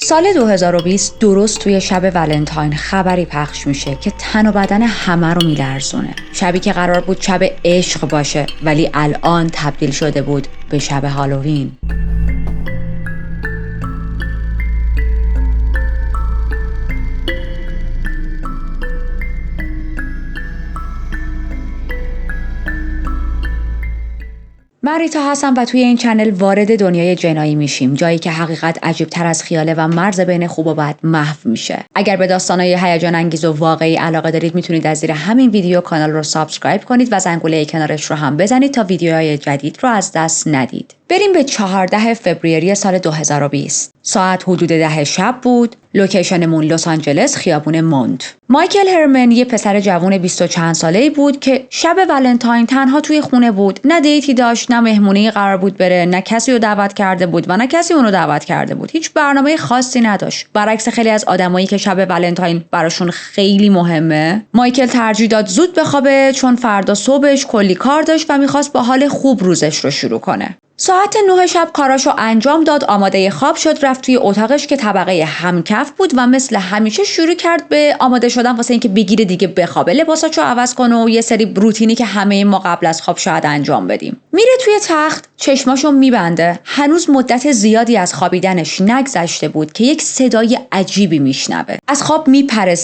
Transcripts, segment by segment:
سال 2020 درست توی شب ولنتاین خبری پخش میشه که تن و بدن همه رو میلرزونه. شبی که قرار بود شب عشق باشه ولی الان تبدیل شده بود به شب هالووین. من ریتا هستم و توی این چنل وارد دنیای جنایی میشیم، جایی که حقیقت عجیب تر از خیاله و مرز بین خوب و بد محو میشه. اگر به داستانای هیجان انگیز و واقعی علاقه دارید میتونید از زیر همین ویدیو کانال رو سابسکرایب کنید و زنگوله کنارش رو هم بزنید تا ویدیوهای جدید رو از دست ندید. بریم به 14 فوریه سال 2020. ساعت حدود 10 شب بود. لوکیشنمون لس آنجلس، خیابون موند. مایکل هرمن یه پسر جوون 20 و چند ساله‌ای بود که شب ولنتاین تنها توی خونه بود. نه دیتی داشت، نه مهمونی قرار بود بره، نه کسی رو دعوت کرده بود و نه کسی اونو دعوت کرده بود. هیچ برنامه خاصی نداشت. برعکس خیلی از آدمایی که شب ولنتاین براشون خیلی مهمه، مایکل ترجیح داد زود بخوابه چون فردا صبحش کلی کار داشت و می‌خواست با حال خوب روزش رو شروع کنه. ساعت 9 شب کاراشو انجام داد، آماده خواب شد، رفت توی اتاقش که طبقه همکف بود و مثل همیشه شروع کرد به آماده شدن واسه اینکه بگیره دیگه بخوابه، لباساشو عوض کنه و یه سری روتینی که همه ما قبل از خواب شاید انجام بدیم. میره توی تخت، چشماشو میبنده. هنوز مدت زیادی از خوابیدنش نگذشته بود که یک صدای عجیبی میشنوه. از خواب میپره.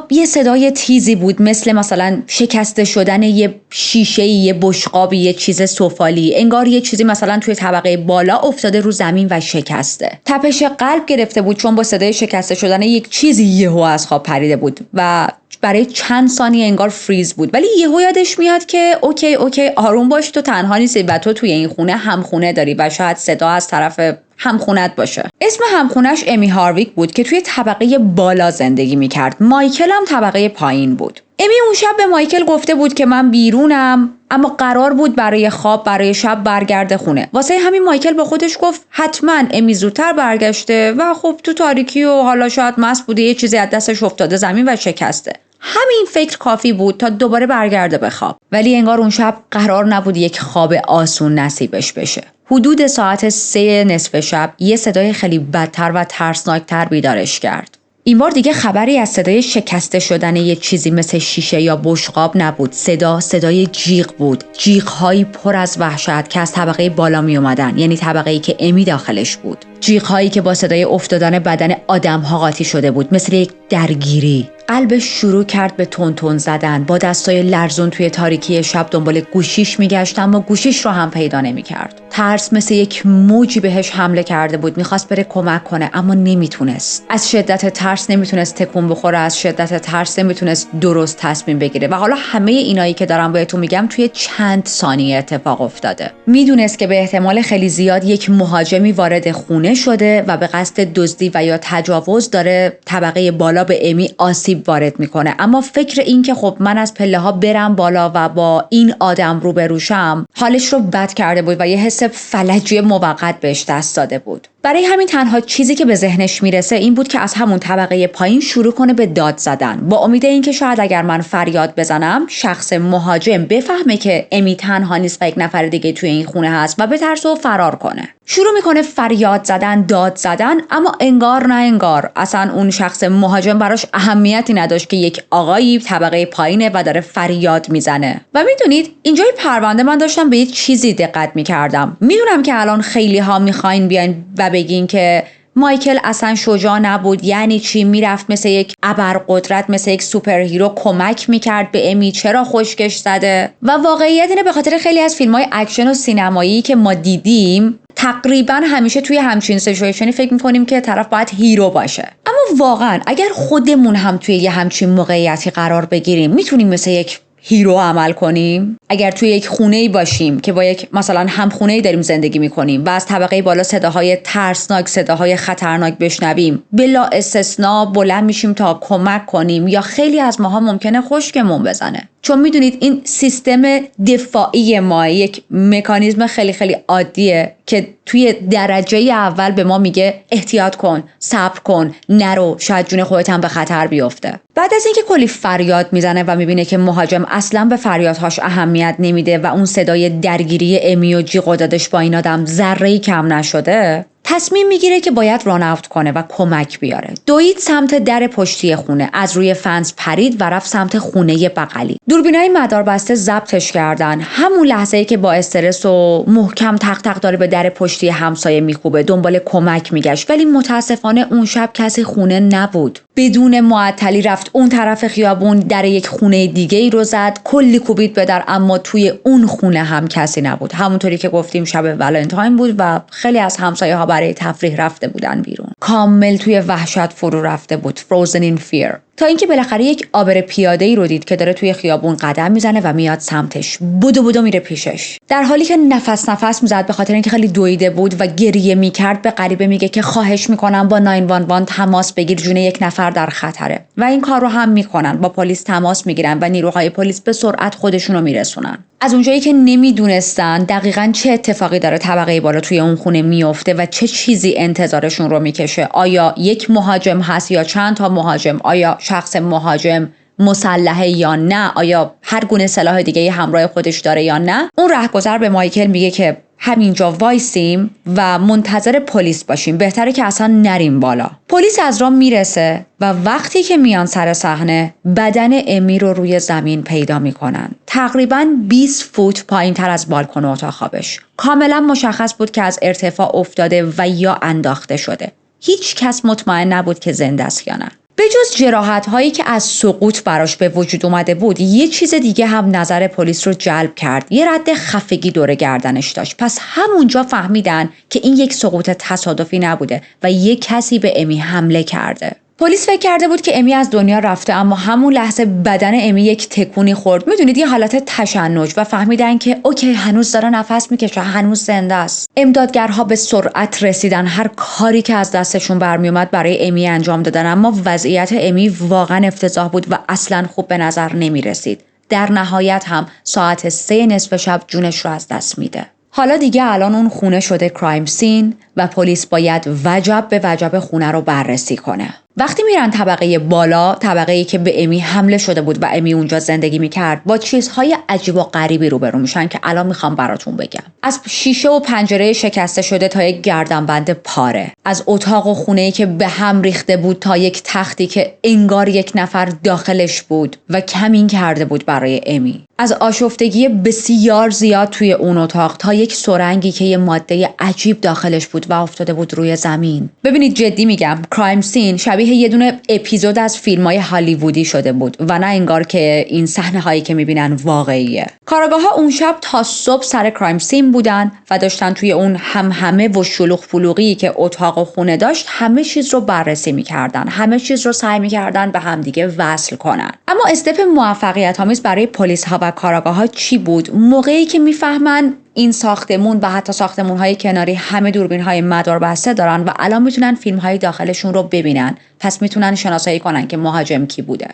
یه صدای تیزی بود، مثلا شکسته شدن یه شیشه، یه بشقاب، یه چیز سفالی، انگار یه چیزی مثلا توی طبقه بالا افتاده رو زمین و شکسته. تپش قلب گرفته بود چون با صدای شکسته شدن یک چیزی یهو از خواب پریده بود و برای چند ثانیه انگار فریز بود، ولی یهو یادش میاد که اوکی آروم باش، تو تنها نیستی و تو توی این خونه همخونه داری و شاید صدا از طرف همخونت باشه. اسم همخونش امی هارویک بود که توی طبقه بالا زندگی میکرد. مایکل هم طبقه پایین بود. امی اون شب به مایکل گفته بود که من بیرونم، اما قرار بود برای شب برگرده خونه. واسه همین مایکل با خودش گفت حتما امی زودتر برگشته و خب تو تاریکی و حالا شاید مست بوده، یه چیزی از دستش افتاده زمین و شکسته. همین فکر کافی بود تا دوباره برگرده به خواب. ولی انگار اون شب قرار نبود یک خواب آسون نصیبش بشه. حدود ساعت 3 نصف شب یه صدای خیلی بدتر و ترسناکتر بیدارش کرد. این بار دیگه خبری از صدای شکسته شدن یه چیزی مثل شیشه یا بشقاب نبود. صدای جیغ بود. جیغ‌هایی پر از وحشت که از طبقه بالا می اومدن، یعنی طبقه‌ای که امی داخلش بود. جیغ‌هایی که با صدای افتادن بدن آدم‌ها قاطی شده بود، مثل یک درگیری. قلبش شروع کرد به تون زدن. با دستای لرزون توی تاریکی شب دنبال گوشیش میگشت، اما گوشیش رو هم پیدا نمی‌کرد. ترس مثل یک موجی بهش حمله کرده بود. می‌خواست بره کمک کنه اما نمیتونست. از شدت ترس نمیتونست تکون بخوره، از شدت ترس نمیتونست درست تصمیم بگیره. و حالا همه اینایی که دارم بهتون میگم توی چند ثانیه اتفاق افتاده. میدونست که به احتمال خیلی زیاد یک مهاجمی وارد خونه شده و به قصد دزدی و یا تجاوز داره طبقه بالا به امی آسیب وارد میکنه، اما فکر این که خب من از پله ها برم بالا و با این آدم روبروشم حالش رو بد کرده بود و یه حس فلجی موقت بهش دست داده بود. برای همین تنها چیزی که به ذهنش میرسه این بود که از همون طبقه پایین شروع کنه به داد زدن، با امید اینکه شاید اگر من فریاد بزنم شخص مهاجم بفهمه که امی تنها نیست و یک نفر دیگه توی این خونه هست و بترسه و فرار کنه. شروع میکنه فریاد زدن، داد زدن، اما انگار نه انگار اصلا اون شخص مهاجم براش اهمیتی نداشت که یک آقایی طبقه پایینه و داره فریاد میزنه. و میدونید اینجای پرونده من داشتم به یه چیزی دقت میکردم. میدونم که الان خیلی ها میخواین بیاین و بگین که مایکل اصلا شجاع نبود، یعنی چی؟ میرفت مثل یک ابرقدرت، مثل یک سوپر هیرو کمک میکرد به امی، چرا خشکش زده؟ و واقعیت اینه به خاطر خیلی از فیلم‌های اکشن و سینمایی که ما دیدیم تقریبا همیشه توی همچین سیچویشنی فکر میکنیم که طرف باید هیرو باشه. اما واقعا اگر خودمون هم توی یه همچین موقعیتی قرار بگیریم میتونیم مثل یک هیرو عمل کنیم؟ اگر توی یک خونه‌ای باشیم که با یک مثلا همخونه‌ای داریم زندگی می‌کنیم و از طبقه بالا صداهای ترسناک، صداهای خطرناک بشنویم، بلا استثنا بلند میشیم تا کمک کنیم، یا خیلی از ماها ممکنه خشکمون بزنه. چون میدونید این سیستم دفاعی ما یک مکانیزم خیلی خیلی عادیه که توی درجه اول به ما میگه احتیاط کن، صبر کن، نرو، شاید جون خودت هم به خطر بیفته. بعد از اینکه کلی فریاد میزنه و میبینه که مهاجم اصلا به فریادهاش اهمیت نمیده و اون صدای درگیری امی و جیغ و دادش با این آدم ذره‌ای کم نشده، تصمیم میگیره که باید ران اوت کنه و کمک بیاره. دوید سمت در پشتی خونه، از روی فنس پرید و رفت سمت خونه بغلی. دوربینای مداربسته ضبطش کردن. همون لحظه‌ای که با استرس و محکم تق تق داره به در پشتی همسایه میکوبه، دنبال کمک میگشت، ولی متاسفانه اون شب کسی خونه نبود. بدون معطلی رفت اون طرف خیابون، در یک خونه دیگه ای رو زد، کلی کوبید به در، اما توی اون خونه هم کسی نبود. همونطوری که گفتیم شب ولنتاین بود و خیلی از همسایه‌ها برای تفریح رفته بودن بیرون. کامل توی وحشت فرو رفته بود، frozen in fear. تا اینکه بالاخره یک آبر پیاده‌ای رو دید که داره توی خیابون قدم میزنه و میاد سمتش. بدو میره پیشش. در حالی که نفس میزد به خاطر اینکه خیلی دویده بود و گریه میکرد، به غریبه میگه که خواهش میکنم با 911 تماس بگیر، جون یک نفر در خطره. و این کار رو هم میکنن، با پلیس تماس میگیرن و نیروهای پلیس به سرعت خودشون رو میرسونن. از اونجایی که نمیدونستن دقیقاً چه اتفاقی داره طبقه بالا توی اون خونه میفته و چه چیزی انتظارشون رو میکشه، آیا یک مهاجم هست یا چند تا مهاجم، آیا شخص مهاجم مسلحه یا نه، آیا هر گونه سلاح دیگه همراه خودش داره یا نه، اون رهگذر به مایکل میگه که همینجا وایسیم و منتظر پلیس باشیم، بهتره که اصلا نریم بالا. پلیس از راه میرسه و وقتی که میان سر صحنه، بدن امی رو روی زمین پیدا میکنن، تقریباً 20 فوت پایین تر از بالکن اتاق خوابش. کاملا مشخص بود که از ارتفاع افتاده و یا انداخته شده. هیچ کس مطمئن نبود که زنده است یا نه. به جز جراحت هایی که از سقوط براش به وجود اومده بود، یه چیز دیگه هم نظر پلیس رو جلب کرد. یه رد خفگی دور گردنش داشت. پس همونجا فهمیدن که این یک سقوط تصادفی نبوده و یه کسی به امی حمله کرده. پلیس فکر کرده بود که امی از دنیا رفته، اما همون لحظه بدن امی یک تکونی خورد. میدونید یه حالت تشنج، و فهمیدن که اوکی هنوز داره نفس میکشه، هنوز زنده است. امدادگرها به سرعت رسیدن، هر کاری که از دستشون برمیومد برای امی انجام دادن، اما وضعیت امی واقعا افتضاح بود و اصلا خوب به نظر نمیرسید. در نهایت هم ساعت 3 نصف شب جونش رو از دست میده. حالا دیگه الان اون خونه شده کرایم سین و پلیس باید وجب به وجب خونه رو بررسی کنه. وقتی میرن طبقه بالا، طبقه‌ای که به امی حمله شده بود و امی اونجا زندگی میکرد، با چیزهای عجیب و غریبی روبرو میشن که الان میخوام براتون بگم. از شیشه و پنجره شکسته شده تا یک گردنبند پاره، از اتاق و خونه‌ای که به هم ریخته بود تا یک تختی که انگار یک نفر داخلش بود و کمین کرده بود برای امی، از آشفتگی بسیار زیاد توی اون اتاق تا یک سرنگی که یه ماده عجیب داخلش بود و افتاده بود روی زمین. ببینید جدی میگم، کرایم سین شبیه یه دونه اپیزود از فیلم‌های هالیوودی شده بود و نه انگار که این صحنه هایی که میبینن واقعیه. کاراگاه‌ها اون شب تا صبح سر کرایم سین بودن و داشتن توی اون همهمه و شلوغ پلوغی که اتاق و خونه داشت همه چیز رو بررسی میکردن، همه چیز رو سعی میکردن به همدیگه وصل کنن. اما استپ موفقیت آمیز برای پلیس ها و کاراگاه‌ها چی بود؟ موقعی که میفهمن این ساختمون و حتی ساختمون‌های کناری همه دوربین‌های مداربسته دارن و الان میتونن فیلم‌های داخلشون رو ببینن، پس میتونن شناسایی کنن که مهاجم کی بوده.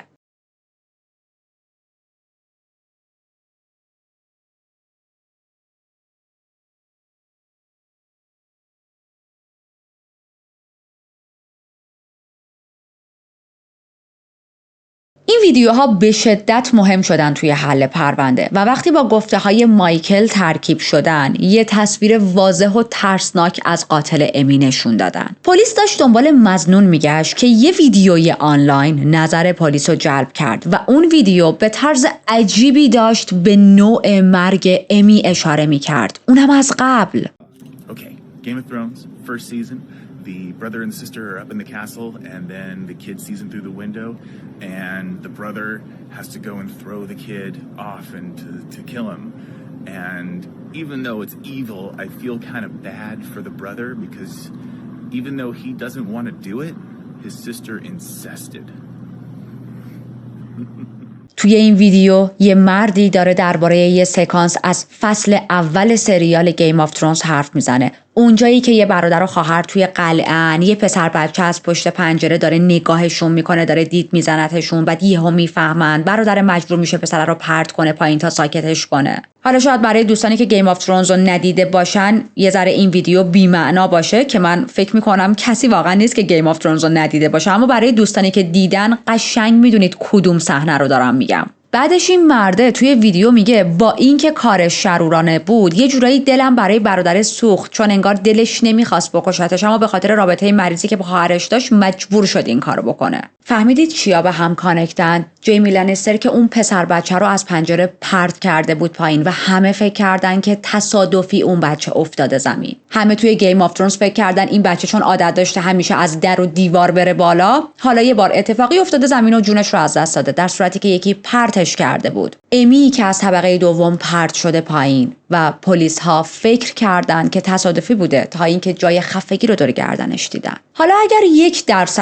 این ویدیوها به شدت مهم شدن توی حل پرونده و وقتی با گفته های مایکل ترکیب شدن، یه تصویر واضح و ترسناک از قاتل امی نشون دادن. پلیس داشت دنبال مظنون میگشت که یه ویدیوی آنلاین نظر پلیس رو جلب کرد و اون ویدیو به طرز عجیبی داشت به نوع مرگ امی اشاره میکرد، اونم از قبل. Okay, Game of Thrones, first season. The brother and sister are up in the castle, and then the kid sees him through the window, and the brother has to go and throw the kid off and to kill him. And even though it's evil, I feel kind of bad for the brother because even though he doesn't want to do it, his sister insisted. توی این ویدیو یه مردی داره درباره یه سکانس از فصل اول سریال گیم آف ترونز حرف میزنه. اونجایی که یه برادر و خواهر توی قلعه‌ن، یه پسر بچه از پشت پنجره داره نگاهشون میکنه، داره دید میزنتشون، بعد یهو میفهمن برادر مجبور میشه پسر رو پرت کنه پایین تا ساکتش کنه. حالا شاید برای دوستانی که گیم آف ترونز رو ندیده باشن یه ذره این ویدیو بی‌معنا باشه، که من فکر میکنم کسی واقعا نیست که گیم آف ترونز رو ندیده باشه، اما برای دوستانی که دیدن قشنگ میدونید کدوم صحنه رو دارم میگم. بعدش این مرده توی ویدیو میگه با اینکه کارش شرورانه بود یه جورایی دلم برای برادر سوخت، چون انگار دلش نمیخواست بکشتش اما به خاطر رابطه مریضی که با خواهرش داشت مجبور شد این کارو بکنه. فهمیدید چیا به هم کانکتن؟ جیمی لنیستر که اون پسر بچه رو از پنجره پرت کرده بود پایین و همه فکر کردن که تصادفی اون بچه افتاده زمین. همه توی گیم آف ترونز فکر کردن این بچه چون عادت داشته همیشه از در و دیوار بره بالا، حالا یه بار اتفاقی افتاده زمین و جونش رو از دست داده، در صورتی که یکی پرتش کرده بود. امی که از طبقه دوم پرت شده پایین و پلیس ها فکر کردن که تصادفی بوده تا اینکه جای خفگی رو دور گردنش دیدن. حالا اگر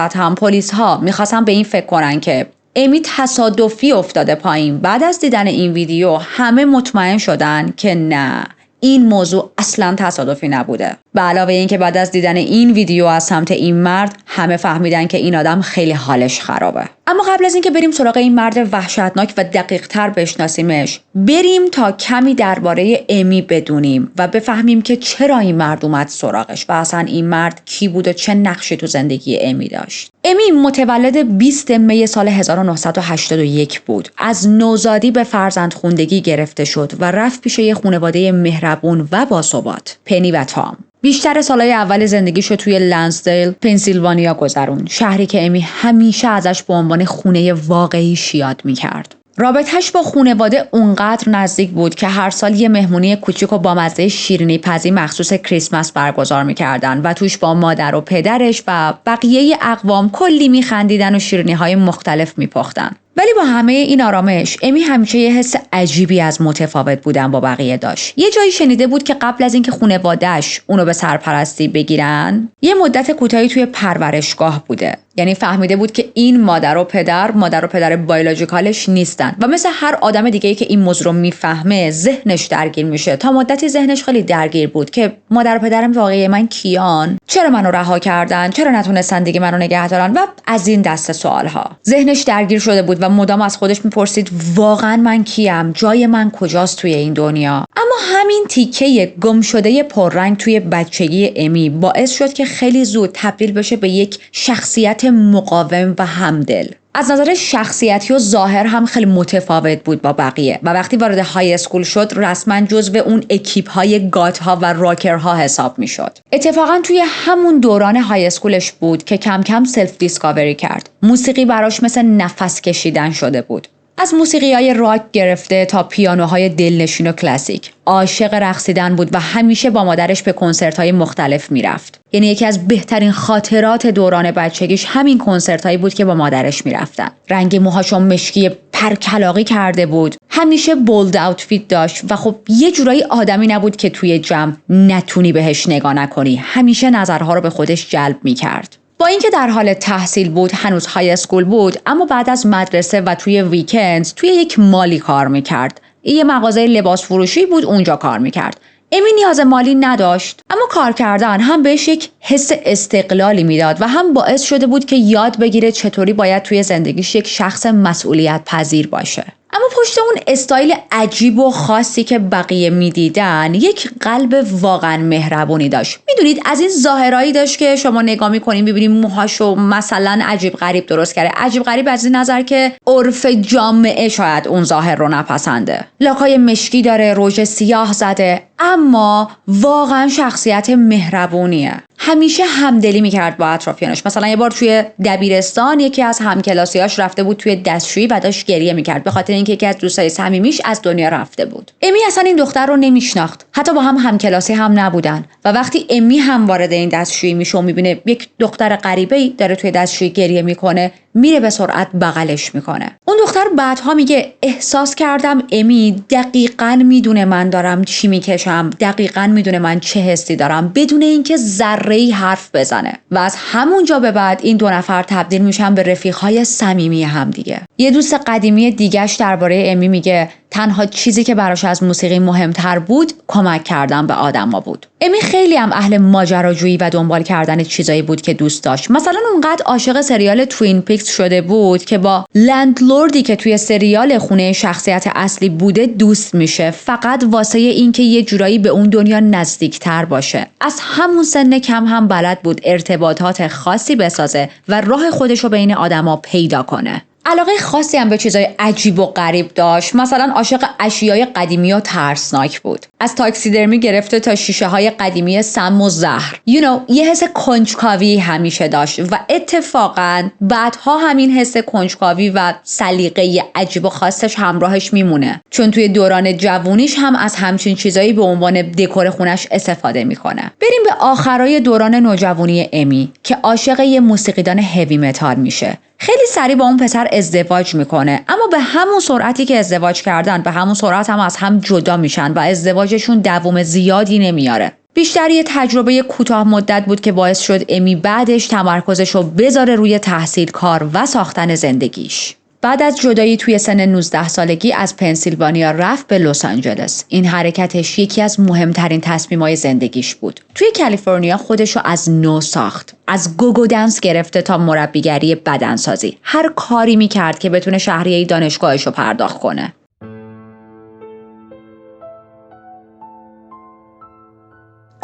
1% هم پلیس ها میخواستن به این فکر کنن که امی تصادفی افتاده پایین، بعد از دیدن این ویدیو همه مطمئن شدن که نه، این موضوع اصلا تصادفی نبوده. به علاوه این که بعد از دیدن این ویدیو از سمت این مرد همه فهمیدن که این آدم خیلی حالش خرابه. اما قبل از اینکه بریم سراغ این مرد وحشتناک و دقیق تر بشناسیمش، بریم تا کمی درباره امی بدونیم و بفهمیم که چرا این مرد اومد سراغش و اصلا این مرد کی بود و چه نقشی تو زندگی امی داشت. امی متولد 20 می سال 1981 بود. از نوزادی به فرزندخوندگی گرفته شد و رفت پیش یه خانواده مهربون و باثبات، پنی و تام. بیشتر سالهای اول زندگیشو توی لنسدیل، پنسیلوانیا گذرون، شهری که امی همیشه ازش به عنوان خونه واقعیش یاد میکرد. رابطه‌اش با خانواده اونقدر نزدیک بود که هر سال یه مهمونی کوچیک و با مزه شیرینی پزی مخصوص کریسمس برگزار میکردن و توش با مادر و پدرش و بقیه اقوام کلی میخندیدن و شیرینی‌های مختلف میپختن. ولی با همه این آرامش، امی همیشه یه حس عجیبی از متفاوت بودن با بقیه داشت. یه جایی شنیده بود که قبل از اینکه خانواده‌اش اونو به سرپرستی بگیرن، یه مدت کوتاهی توی پرورشگاه بوده. یعنی فهمیده بود که این مادر و پدر بیولوژیکالش نیستن و مثل هر آدم دیگه‌ای که این موضوع رو میفهمه ذهنش درگیر میشه. تا مدتی ذهنش خیلی درگیر بود که مادر و پدرم واقعی من کیان؟ چرا منو رها کردن؟ چرا نتونستن دیگه منو نگه دارن؟ و از این دسته سوال‌ها. ذهنش درگیر شده بود و مدام از خودش میپرسید واقعا من کیم؟ جای من کجاست توی این دنیا؟ اما همین تیکه گم شده پررنگ توی بچگی امی باعث شد که خیلی زود تبدیل بشه به یک شخصیت مقاوم و همدل. از نظر شخصیتی و ظاهر هم خیلی متفاوت بود با بقیه و وقتی وارد های اسکول شد رسما جزو اون اکیپ های گات ها و راکر ها حساب می شد. اتفاقا توی همون دوران های اسکولش بود که کم کم سلف دیسکاوری کرد. موسیقی براش مثل نفس کشیدن شده بود. از موسیقی‌های راک گرفته تا پیانوهای دلنشین و کلاسیک. عاشق رقصیدن بود و همیشه با مادرش به کنسرت‌های مختلف میرفت. یعنی یکی از بهترین خاطرات دوران بچگیش همین کنسرت‌هایی بود که با مادرش میرفتن. رنگ موهاشو مشکی پرکلاقی کرده بود. همیشه بولد آوتفیت داشت و خب یه جورایی آدمی نبود که توی جمع نتونی بهش نگاه نکنی. همیشه نظرها رو به خودش جلب می‌کرد. با اینکه در حال تحصیل بود، هنوز های اسکول بود، اما بعد از مدرسه و توی ویکند توی یک مالی کار میکرد. یه مغازه لباس فروشی بود، اونجا کار میکرد. امی نیاز مالی نداشت، اما کار کردن هم بهش یک حس استقلالی میداد و هم باعث شده بود که یاد بگیره چطوری باید توی زندگیش یک شخص مسئولیت پذیر باشه. اما پشت اون استایل عجیب و خاصی که بقیه میدیدن یک قلب واقعا مهربونی داشت. میدونید از این ظاهرایی داشت که شما نگاه میکنین ببینید موهاشو مثلا عجیب غریب درست کرده. عجیب غریب از این نظر که عرف جامعه شاید اون ظاهر رو نپسنده. لاکای مشکی داره، رژ سیاه زده، اما واقعا شخصیت مهربونیه. همیشه همدلی میکرد با اطرافیانش. مثلا یه بار توی دبیرستان یکی از همکلاسیاش رفته بود توی دستشویی و داشت گریه میکرد به خاطر اینکه یکی از دوستای صمیمیش از دنیا رفته بود. امی اصلا این دختر رو نمیشناخت، حتی با هم همکلاسی هم نبودن و وقتی امی هم وارد این دستشویی میشه و میبینه یک دختر غریبه‌ای داره توی دستشویی گریه میکنه، میره به سرعت بغلش میکنه. اون دختر بعدها میگه احساس کردم امی دقیقاً میدونه من دارم چی میکشم، دقیقاً میدونه من چه حسی دارم، بدون اینکه ذره‌ای حرف بزنه. و از همونجا به بعد این دو نفر تبدیل میشن به رفیق‌های صمیمی هم دیگه. یه دوست قدیمی دیگه‌اش درباره امی میگه تنها چیزی که براش از موسیقی مهمتر بود کمک کردن به آدما بود. امی خیلی هم اهل ماجراجویی و دنبال کردن چیزایی بود که دوست داشت. مثلا اونقدر عاشق سریال توین پیکس شده بود که با لندلوردی که توی سریال خونه شخصیت اصلی بوده دوست میشه، فقط واسه اینکه یه جورایی به اون دنیا نزدیکتر باشه. از همون سن کم هم بلد بود ارتباطات خاصی بسازه و راه خودش رو بین آدما پیدا کنه. علاقه خاصی هم به چیزای عجیب و غریب داشت. مثلا عاشق اشیای قدیمی و ترسناک بود. از تاکسیدرمی گرفته تا شیشه های قدیمی سم و زهر. یه حس کنجکاوی همیشه داشت و اتفاقاً بعدها همین حس کنجکاوی و سلیقه عجیب و خاصش همراهش میمونه. چون توی دوران جوونیش هم از همچین چیزایی به عنوان دکور خونش استفاده میکنه. بریم به آخرای دوران نوجوانی امی که عاشق یه موسیقیدان هیوی متال میشه. خیلی سریع با اون پسر ازدواج میکنه، اما به همون سرعتی که ازدواج کردن به همون سرعت هم از هم جدا میشن و ازدواجشون دوام زیادی نمیاره. بیشتر یه تجربه کوتاه مدت بود که باعث شد امی بعدش تمرکزش رو بذاره روی تحصیل، کار و ساختن زندگیش. بعد از جدایی توی سن 19 سالگی از پنسیلوانیا رفت به لس آنجلس. این حرکتش یکی از مهمترین تصمیم‌های زندگیش بود. توی کالیفرنیا خودش رو از نو ساخت. از گوگو دنس گرفته تا مربیگری بدنسازی. هر کاری می‌کرد که بتونه شهریه دانشگاهش رو پرداخت کنه.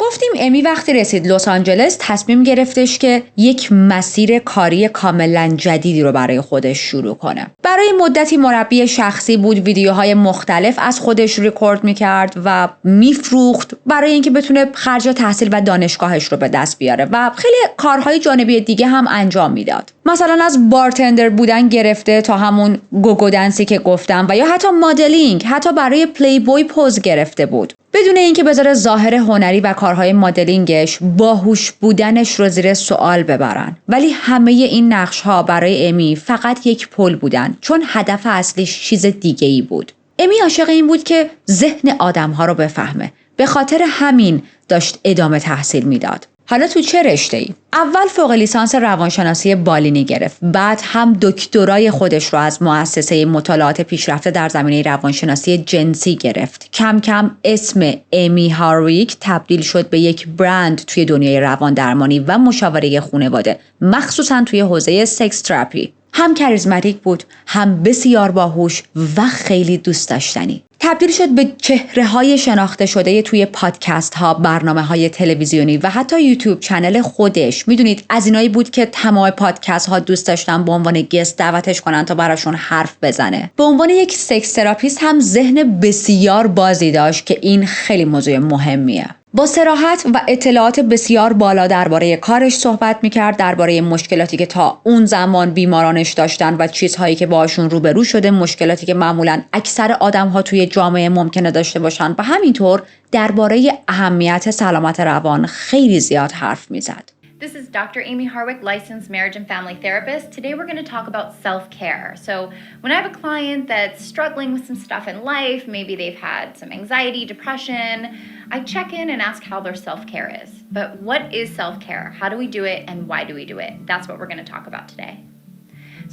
گفتیم امی وقتی رسید لس آنجلس تصمیم گرفتش که یک مسیر کاری کاملا جدیدی رو برای خودش شروع کنه. برای مدتی مربی شخصی بود، ویدیوهای مختلف از خودش ریکورد میکرد و میفروخت برای اینکه بتونه خرج تحصیل و دانشگاهش رو به دست بیاره و خیلی کارهای جانبی دیگه هم انجام میداد. مثلا از بارتندر بودن گرفته تا همون گوگو دنسی که گفتم و یا حتی مدلینگ، حتی برای پلی بوی پوز گرفته بود. بدون اینکه بذاره ظاهر هنری و کارهای مدلینگش باهوش بودنش رو زیر سوال ببرن. ولی همه این نقش‌ها برای امی فقط یک پل بودن، چون هدف اصلیش چیز دیگه‌ای بود. امی عاشق این بود که ذهن آدم‌ها رو بفهمه. به خاطر همین داشت ادامه تحصیل میداد. حالا تو چه رشته‌ای؟ اول فوق لیسانس روانشناسی بالینی گرفت، بعد هم دکترای خودش رو از مؤسسه مطالعات پیشرفته در زمینه روانشناسی جنسی گرفت. کم کم اسم امی هارویک تبدیل شد به یک برند توی دنیای روان درمانی و مشاوره خانواده، مخصوصاً توی حوزه سکس تراپی. هم کاریزماتیک بود، هم بسیار باهوش و خیلی دوست داشتنی. تبدیل شد به چهره‌های شناخته شده توی پادکست ها، برنامه‌های تلویزیونی و حتی یوتیوب چنل خودش. میدونید از اینایی بود که تمام پادکست ها دوست داشتن به عنوان گست دعوتش کنن تا براشون حرف بزنه. به عنوان یک سکس تراپیست هم ذهن بسیار بازی داشت که این خیلی موضوع مهمیه. با صراحت و اطلاعات بسیار بالا درباره کارش صحبت می‌کرد، درباره مشکلاتی که تا اون زمان بیمارانش داشتن و چیزهایی که باهاشون روبرو شده، مشکلاتی که معمولاً اکثر آدم‌ها توی جامعه ممکنه داشته باشن و همینطور درباره اهمیت سلامت روان خیلی زیاد حرف می‌زد. This is Dr. Amy Harwick, licensed marriage and family therapist. Today we're going to talk about self-care. So when I have a client that's struggling with some stuff in life, maybe they've had some anxiety, depression, I check in and ask how their self-care is. But what is self-care? How do we do it and why do we do it? That's what we're going to talk about today.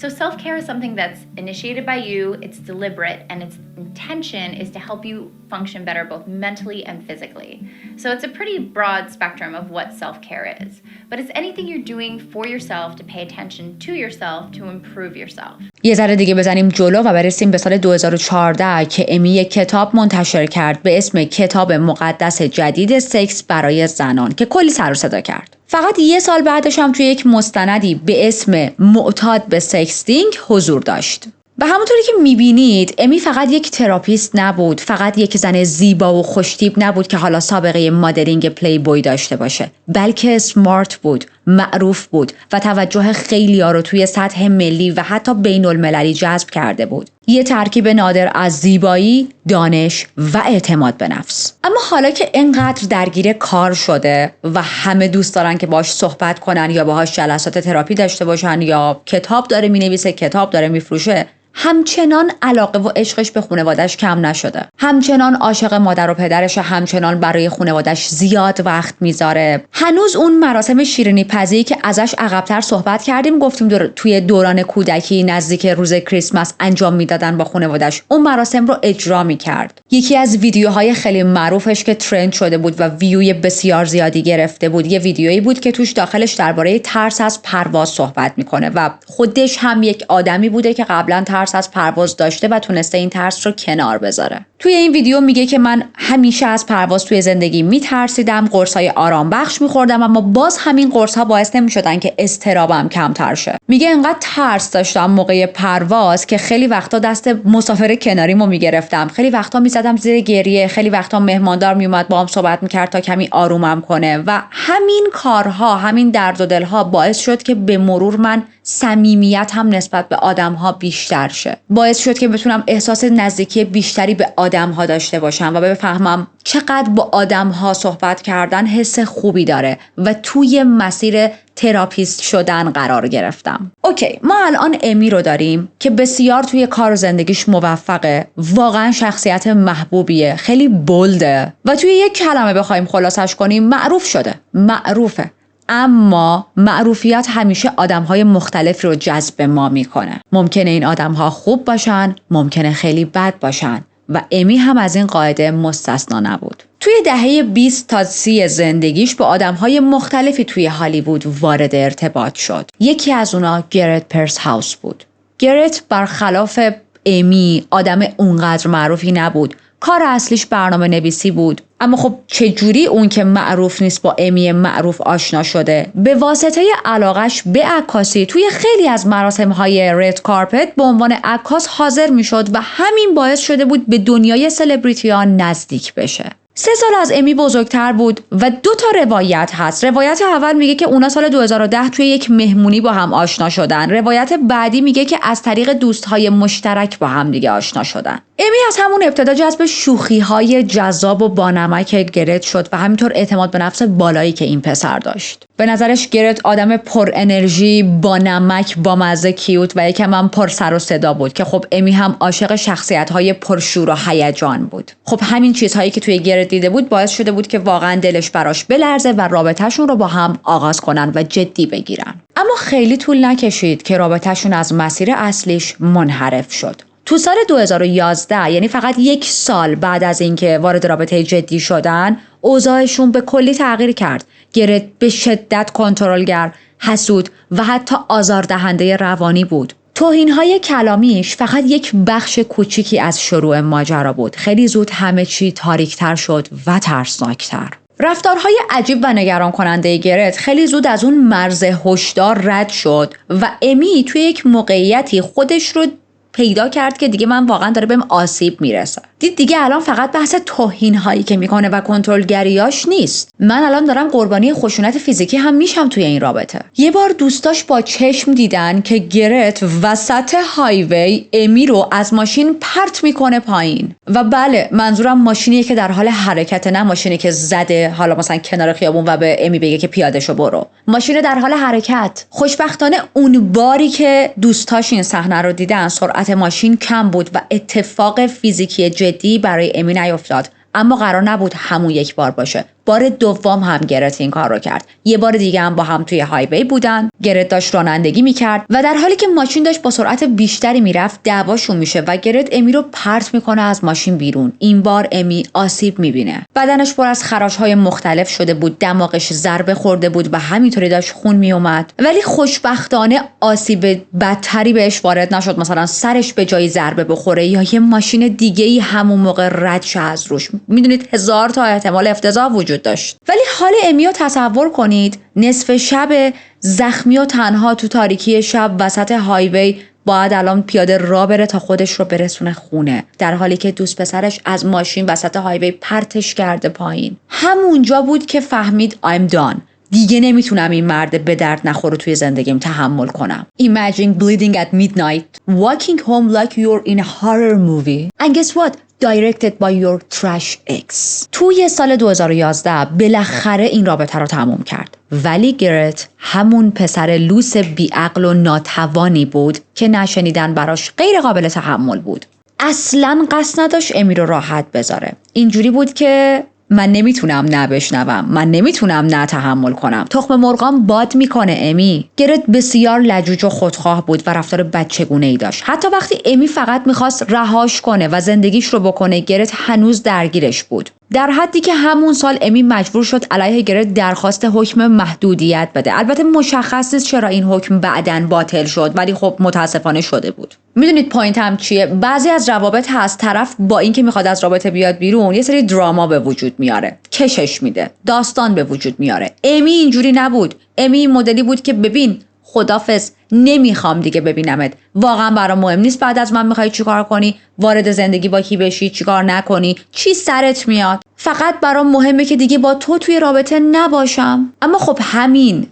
So self-care is something that's initiated by you, it's deliberate, and its intention is to help you function better both mentally and physically. So it's a pretty broad spectrum of what self-care is. But it's anything you're doing for yourself to pay attention to yourself to improve yourself. یه ذره دیگه بزنیم جلو و برسیم به سال 2014 که امی یک کتاب منتشر کرد به اسم کتاب مقدس جدید سکس برای زنان که کلی سر و صدا کرد. فقط یه سال بعدش هم توی یک مستندی به اسم معتاد به سکستینگ حضور داشت. و همونطوری که میبینید امی فقط یک تراپیست نبود، فقط یک زن زیبا و خوشتیپ نبود که حالا سابقه مدلینگ پلی بوی داشته باشه، بلکه سمارت بود، معروف بود و توجه خیلی‌ها رو توی سطح ملی و حتی بین المللی جذب کرده بود. یه ترکیب نادر از زیبایی، دانش و اعتماد به نفس. اما حالا که اینقدر درگیر کار شده و همه دوست دارن که باهاش صحبت کنن یا باهاش جلسات تراپی داشته باشن یا کتاب داره مینویسه، کتاب داره میفروشه، همچنان علاقه و عشقش به خانواده‌اش کم نشده. همچنان عاشق مادر و پدرش، همچنان برای خانواده‌اش زیاد وقت میذاره. هنوز اون مراسم شیرینی پزی که ازش عقب‌تر صحبت کردیم، گفتیم توی دوران کودکی نزدیک روز کریسمس انجام میدادن با خانواده‌اش، اون مراسم رو اجرا میکرد. یکی از ویدیوهای خیلی معروفش که ترند شده بود و ویوی بسیار زیادی گرفته بود، یه ویدیویی بود که توش داخلش درباره ترس از پرواز صحبت میکنه و خودش هم یک آدمی بوده که قبلا ترس از پرواز داشته و تونسته این ترس رو کنار بذاره. توی این ویدیو میگه که من همیشه از پرواز توی زندگی میترسیدم، قرصای آرام بخش میخوردم اما باز همین قرص‌ها باعث نمیشدن که اضطرابم کمتر شه. میگه انقدر ترس داشتم موقع پرواز که خیلی وقتا دست مسافر کناریمو میگرفتم، خیلی وقتا میزدم زیر گریه، خیلی وقتا مهماندار میومد باهام صحبت میکرد تا کمی آرومم کنه و همین کارها، همین درد و دلها باعث شد که به مرور من صمیمیتم نسبت به آدم‌ها بیشتر شه. باعث شد که بتونم احساس نزدیکی بیشتری به آدم‌ها داشته باشم و بفهمم چقدر با آدم‌ها صحبت کردن حس خوبی داره و توی مسیر تراپیست شدن قرار گرفتم. اوکی، ما الان امی رو داریم که بسیار توی کار و زندگیش موفقه، واقعا شخصیت محبوبیه، خیلی بولده و توی یک کلمه بخوایم خلاصش کنیم معروف شده، معروفه. اما معروفیت همیشه آدم‌های مختلف رو جذب ما میکنه. ممکنه این آدم‌ها خوب باشن، ممکنه خیلی بد باشن و امی هم از این قاعده مستثنا نبود. توی دهه 20 تا 30 زندگیش با آدم‌های مختلفی توی هالیوود وارد ارتباط شد. یکی از اونا گرت پرس هاوس بود. گرت برخلاف امی آدم اونقدر معروفی نبود. کار اصلیش برنامه نویسی بود. اما خب چجوری اون که معروف نیست با امی معروف آشنا شده؟ به واسطه علاقش به عکاسی توی خیلی از مراسم‌های رد کارپت به عنوان عکاس حاضر میشد و همین باعث شده بود به دنیای سلبریتی‌ها نزدیک بشه. 3 سال از امی بزرگتر بود و 2 تا روایت هست. روایت اول میگه که اونا سال 2010 توی یک مهمونی با هم آشنا شدن. روایت بعدی میگه که از طریق دوستهای مشترک با هم دیگه آشنا شدن. امی از همون ابتدا جذب شوخی‌های جذاب و بانمک گرت شد و همینطور اعتماد به نفس بالایی که این پسر داشت. به نظرش گرت آدم پر انرژی، بانمک، بامزه، کیوت و یکم هم پر سر و صدا بود که خب امی هم عاشق شخصیت‌های پرشور و هیجان بود. خب همین چیزهایی که توی گرت دیده بود باعث شده بود که واقعا دلش براش بلرزه و رابطه‌شون رو با هم آغاز کنن و جدی بگیرن. اما خیلی طول نکشید که رابطه‌شون از مسیر اصلیش منحرف شد. تو سال 2011 یعنی فقط 1 سال بعد از اینکه وارد رابطه جدی شدن، اوضاعشون به کلی تغییر کرد. گرت به شدت کنترلگر، حسود و حتی آزاردهنده روانی بود. توهین‌های کلامیش فقط یک بخش کوچیکی از شروع ماجرا بود. خیلی زود همه چی تاریک‌تر شد و ترسناکتر. رفتارهای عجیب و نگران کننده گرت خیلی زود از اون مرز هشدار رد شد و امی توی یک موقعیتی خودش رو پیدا کرد که دیگه من واقعا داره بهم آسیب میرسه. دید دیگه الان فقط بحث توهین هایی که میکنه و کنترلگریاش نیست. من الان دارم قربانی خشونت فیزیکی هم میشم توی این رابطه. یه بار دوستاش با چشم دیدن که گرت وسط هایوی امی رو از ماشین پرت میکنه پایین. و بله، منظورم ماشینیه که در حال حرکت، نه ماشینی که زده حالا مثلا کنار خیابون و به امی بگه که پیاده شو برو. ماشین در حال حرکت. خوشبختانه اون باری که دوستاش این صحنه رو دیدن سرعت ماشین کم بود و اتفاق فیزیکی جدی برای امی نیفتاد. اما قرار نبود همون یک بار باشه. بار دوم هم گرت این کار رو کرد. یه بار دیگه هم با هم توی هایوی بودن. گرت داشت رانندگی میکرد و در حالی که ماشین داشت با سرعت بیشتری میرفت دعواشون میشه و گرت امی رو پرت میکنه از ماشین بیرون. این بار امی آسیب میبینه. بدنش پر از خراش‌های مختلف شده بود. دماغش ضربه خورده بود و همینطوری داشت خون میومد. ولی خوشبختانه آسیب بدتری بهش وارد نشد. مثلا سرش به جای ضربه بخوره یا یه ماشین دیگه‌ای همون موقع رد شه از روش. میدونید 1000 تا احتمال افتضاح وجود داشت. ولی حال امی رو تصور کنید، نصف شب زخمی و تنها تو تاریکی شب وسط هایوی باید الان پیاده راه بره تا خودش رو برسونه خونه، در حالی که دوست پسرش از ماشین وسط هایوی پرتش کرده پایین. همونجا بود که فهمید I'm done. دیگه نمیتونم این مرد به درد نخور توی زندگیم تحمل کنم. Imagine bleeding at midnight, walking home like you're in a horror movie. And guess what? Directed by your trash ex. توی سال 2011 بالاخره این رابطه رو تموم کرد. ولی گرت همون پسر لوس بیعقل و ناتوانی بود که نشنیدن براش غیر قابل تحمل بود. اصلاً قصد نداشت امی رو راحت بذاره. اینجوری بود که من نمیتونم نبشنوم، من نمیتونم نتحمل کنم. تخم مرغام باد میکنه امی. گرت بسیار لجوج و خودخواه بود و رفتار بچگونه‌ای داشت. حتی وقتی امی فقط میخواست رهاش کنه و زندگیش رو بکنه، گرت هنوز درگیرش بود. در حدی که همون سال امی مجبور شد علیه گرت درخواست حکم محدودیت بده. البته مشخص نیست چرا این حکم بعداً باطل شد، ولی خب متاسفانه شده بود. میدونید پوینتم چیه؟ بعضی از روابط هست طرف با اینکه میخواد از رابطه بیاد بیرون یه سری دراما به وجود میاره، کشش میده، داستان به وجود میاره. امی اینجوری نبود. امی این مدلی بود که ببین خدافظ، نمیخوام دیگه ببینمت، واقعا برام مهم نیست بعد از من میخوای چیکار کنی، وارد زندگی با کی بشی، چیکار نکنی، چی سرت میاد، فقط برام مهمه که دیگه با تو توی رابطه نباشم. اما خب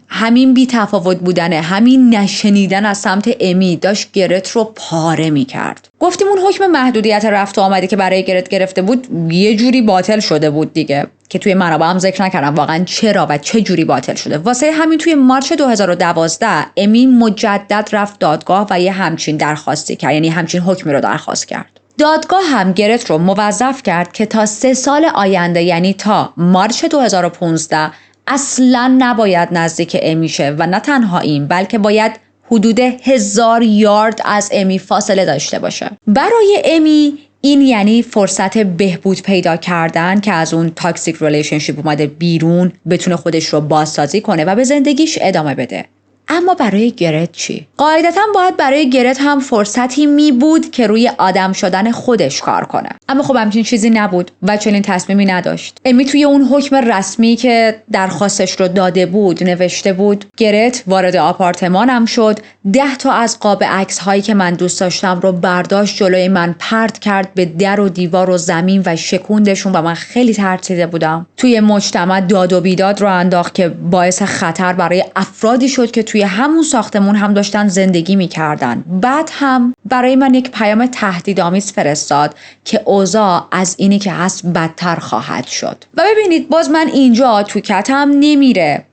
همین بی تفاوت بودنه، همین نشنیدن از سمت امی داشت گرت رو پاره میکرد. گفتیم اون حکم محدودیت رفت و آمدی که برای گرت گرفته بود یه جوری باطل شده بود دیگه، که توی منابع هم ذکر نکردم واقعا چرا و چه جوری باطل شده. واسه همین توی مارچ 2012 امی مجدد رفت دادگاه و یه همچین درخواستی کرد، یعنی همچین حکمی رو درخواست کرد. دادگاه هم گرت رو موظف کرد که تا 3 سال آینده، یعنی تا مارچ 2015 اصلاً نباید نزدیک امی شه و نه تنها این بلکه باید حدود 1000 یارد از امی فاصله داشته باشه. برای امی این یعنی فرصت بهبود پیدا کردن که از اون تاکسیک ریلیشنشیپ اومده بیرون، بتونه خودش رو بازسازی کنه و به زندگیش ادامه بده. اما برای گرت چی؟ قاعدتاً باید برای گرت هم فرصتی می بود که روی آدم شدن خودش کار کنه. اما خب همچین چیزی نبود و چنین تصمیمی نداشت. امی توی اون حکم رسمی که درخواستش رو داده بود نوشته بود گرت وارد آپارتمانم شد، 10 تا از قاب عکس هایی که من دوست داشتم رو برداشت جلوی من پرت کرد به در و دیوار و زمین و شکوندشون و من خیلی ترسیده بودم. توی مجتمع داد و بیداد رو انداخت که باعث خطر برای افرادی شد که توی همون ساختمون هم داشتن زندگی می‌کردن. بعد هم برای من یک پیام تهدیدآمیز فرستاد که اوضاع از اینی که هست بدتر خواهد شد. و ببینید باز من اینجا تو کتم نمیره.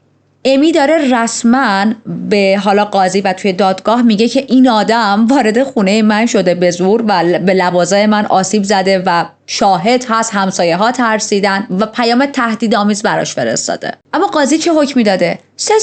امی داره رسما به حالا قاضی و توی دادگاه میگه که این آدم وارد خونه من شده به زور و به لوازم من آسیب زده و شاهد هست، همسایه ها ترسیدن و پیام تهدیدآمیز براش فرستاده. اما قاضی چه حکمی داده؟ 3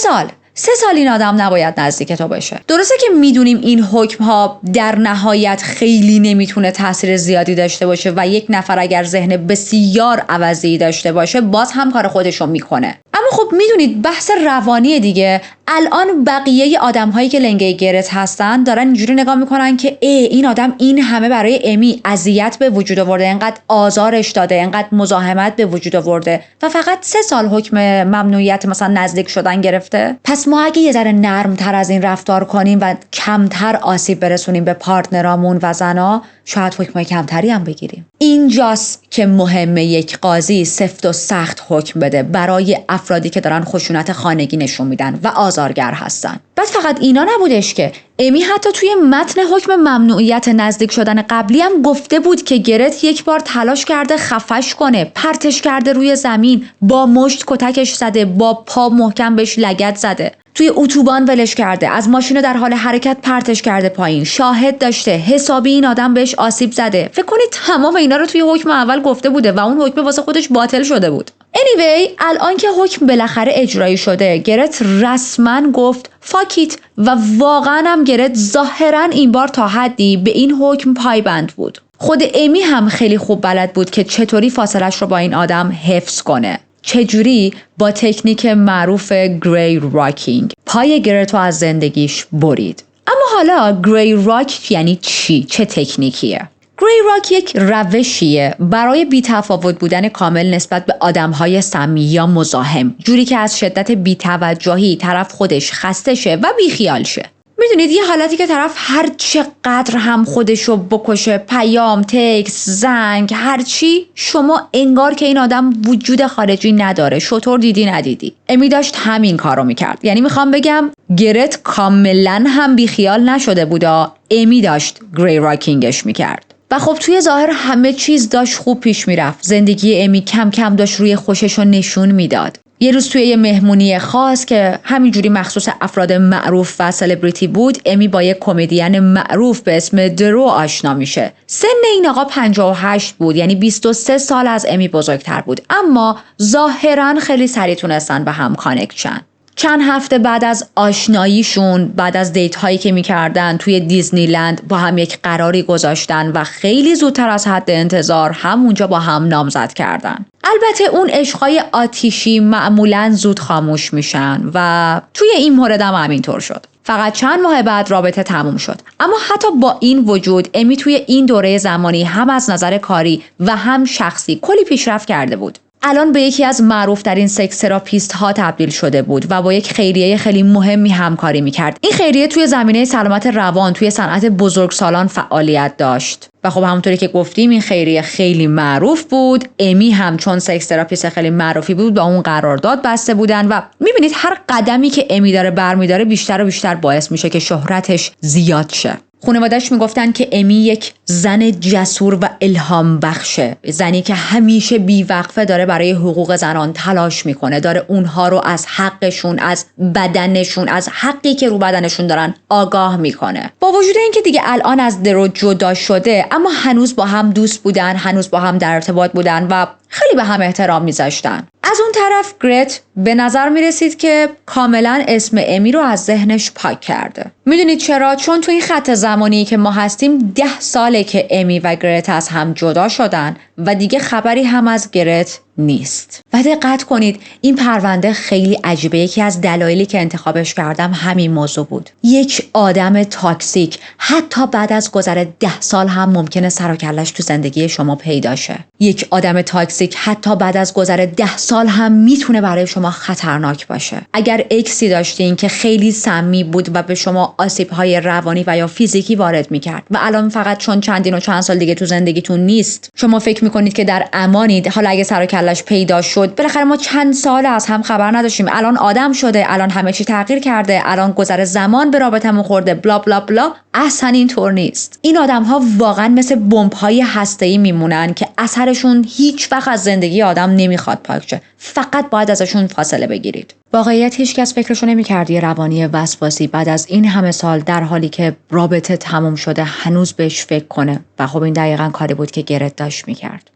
سال این آدم نباید نزدیک تو بشه. درسته که میدونیم این حکم ها در نهایت خیلی نمیتونه تاثیر زیادی داشته باشه و یک نفر اگر ذهن بسیار عوضی داشته باشه باز هم کار خودشو میکنه. اما خب میدونید بحث روانی دیگه. الان بقیه آدم‌هایی که لنگه گرت هستن دارن اینجوری نگاه میکنن که این آدم این همه برای امی اذیت به وجود آورده، اینقدر آزارش داده، اینقدر مزاحمت به وجود آورده و فقط 3 سال حکم ممنوعیت مثلا نزدیک شدن گرفته. پس ما اگه یه ذره نرم‌تر از این رفتار کنیم و کمتر آسیب برسونیم به پارتنرامون و زنا، شاید حکم کمتری هم بگیریم. اینجاست که مهمه یک قاضی سفت و سخت حکم بده برای افرادی که دارن خشونت خانگی نشون میدن و آزارگر هستن. بعد فقط اینا نبودش که امی حتی توی متن حکم ممنوعیت نزدیک شدن قبلی هم گفته بود که گرت یک بار تلاش کرده خفش کنه، پرتش کرده روی زمین، با مشت کتکش زده، با پا محکم بهش لگد زده، توی اتوبان ولش کرده، از ماشین در حال حرکت پرتش کرده پایین، شاهد داشته، حسابی این آدم بهش آسیب زده. فکر کنید تمام اینا رو توی حکم اول گفته بوده و اون حکم واسه خودش باطل شده بود. anyway الان که حکم بالاخره اجرایی شده، گرت رسما گفت فاکیت و واقعا هم گرت ظاهرا این بار تا حدی به این حکم پایبند بود. خود امی هم خیلی خوب بلد بود که چطوری فاصلش رو با این آدم حفظ کنه. چجوری؟ با تکنیک معروف گری راکینگ پای گرت رو از زندگیش برید. اما حالا گری راک یعنی چی؟ چه تکنیکیه؟ گری راک یک روشیه برای بی‌تفاوت بودن کامل نسبت به آدم‌های سمی یا مزاحم، جوری که از شدت بی‌توجهی طرف خودش خسته شه و بیخیال شه. میدونید یه حالتی که طرف هر چقدر هم خودشو بکشه، پیام، تکست، زنگ، هرچی، شما انگار که این آدم وجود خارجی نداره، شطور دیدی ندیدی. امی داشت همین کارو میکرد. یعنی میخوام بگم گرت کاملا هم بیخیال نشده بودا، امی داشت گری راکینگش میکرد. و خب توی ظاهر همه چیز داشت خوب پیش میرفت. زندگی امی کم کم داشت روی خوششو نشون میداد. یه روز توی یه مهمونی خاص که همینجوری مخصوص افراد معروف و سلبریتی بود، امی با یک کمدین معروف به اسم درو آشنا میشه. سن این آقا 58 بود، یعنی 23 سال از امی بزرگتر بود، اما ظاهراً خیلی سریع تونستن به هم کانکت شن. چند هفته بعد از آشناییشون، بعد از دیت هایی که میکردن توی دیزنیلند، با هم یک قراری گذاشتن و خیلی زودتر از حد انتظار همونجا با هم نامزد کردن. البته اون عشقای آتیشی معمولاً زود خاموش میشن و توی این مورد هم همینطور شد. فقط چند ماه بعد رابطه تموم شد. اما حتی با این وجود امی توی این دوره زمانی هم از نظر کاری و هم شخصی کلی پیشرفت کرده بود. الان به یکی از معروف‌ترین سکس تراپیست ها تبدیل شده بود و با یک خیریه خیلی مهمی همکاری می‌کرد. این خیریه توی زمینه سلامت روان توی صنعت بزرگسالان فعالیت داشت. و خب همونطوری که گفتیم این خیریه خیلی معروف بود. امی هم چون سکس تراپیست خیلی معروفی بود با اون قرارداد بسته بودن و می‌بینید هر قدمی که امی داره برمی‌داره بیشتر و بیشتر باعث میشه که شهرتش زیاد شه. خانواده‌اش میگفتن که امی یک زن جسور و الهام بخشه، زنی که همیشه بیوقفه داره برای حقوق زنان تلاش میکنه، داره اونها رو از حقشون، از بدنشون، از حقی که رو بدنشون دارن آگاه میکنه. با وجود اینکه دیگه الان از درو جدا شده، اما هنوز با هم دوست بودن، هنوز با هم در ارتباط بودن و خیلی به هم احترام میذاشتن. از اون طرف گرت به نظر میرسید که کاملا اسم امی رو از ذهنش پاک کرده. میدونید چرا؟ چون تو این خط زمانی که ما هستیم 10 ساله که امی و گرت از هم جدا شدن و دیگه خبری هم از گرت نیست. و دقت کنید این پرونده خیلی عجیبه. یکی از دلایلی که انتخابش کردم همین موضوع بود. یک آدم تاکسیک حتی بعد از گذر 10 سال هم ممکنه سر و کله‌اش تو زندگی شما پیدا شه. یک آدم تاکسیک حتی بعد از گذر 10 سال هم میتونه برای شما خطرناک باشه. اگر اکسی داشتین که خیلی سمی بود و به شما آسیب‌های روانی و یا فیزیکی وارد می‌کرد و الان فقط چون چندین و چند سال دیگه تو زندگیتون نیست شما فکر می‌کنید که در امانید، حالا اگه سر و کله‌اش پیدا شد بالاخره ما چند سال از هم خبر نداشتیم، الان آدم شده، الان همه چی تغییر کرده، الان گذر زمان به رابطمون خورده، بلا بلا بلا. اصلا اینطور نیست. این آدم‌ها واقعا مثل بمب‌های هسته‌ای میمونن که اثرشون هیچ وقت از زندگی آدم نمیخواد پاک شه. فقط باید ازشون فاصله بگیرید. واقعیت هیچ کس فکرشو نمی‌کرد یه روانی وسواسی بعد از این همه سال در حالی که رابطه تموم شده هنوز بهش فکر کنه و خب این دقیقاً کاری بود که گرت داشت می‌کرد.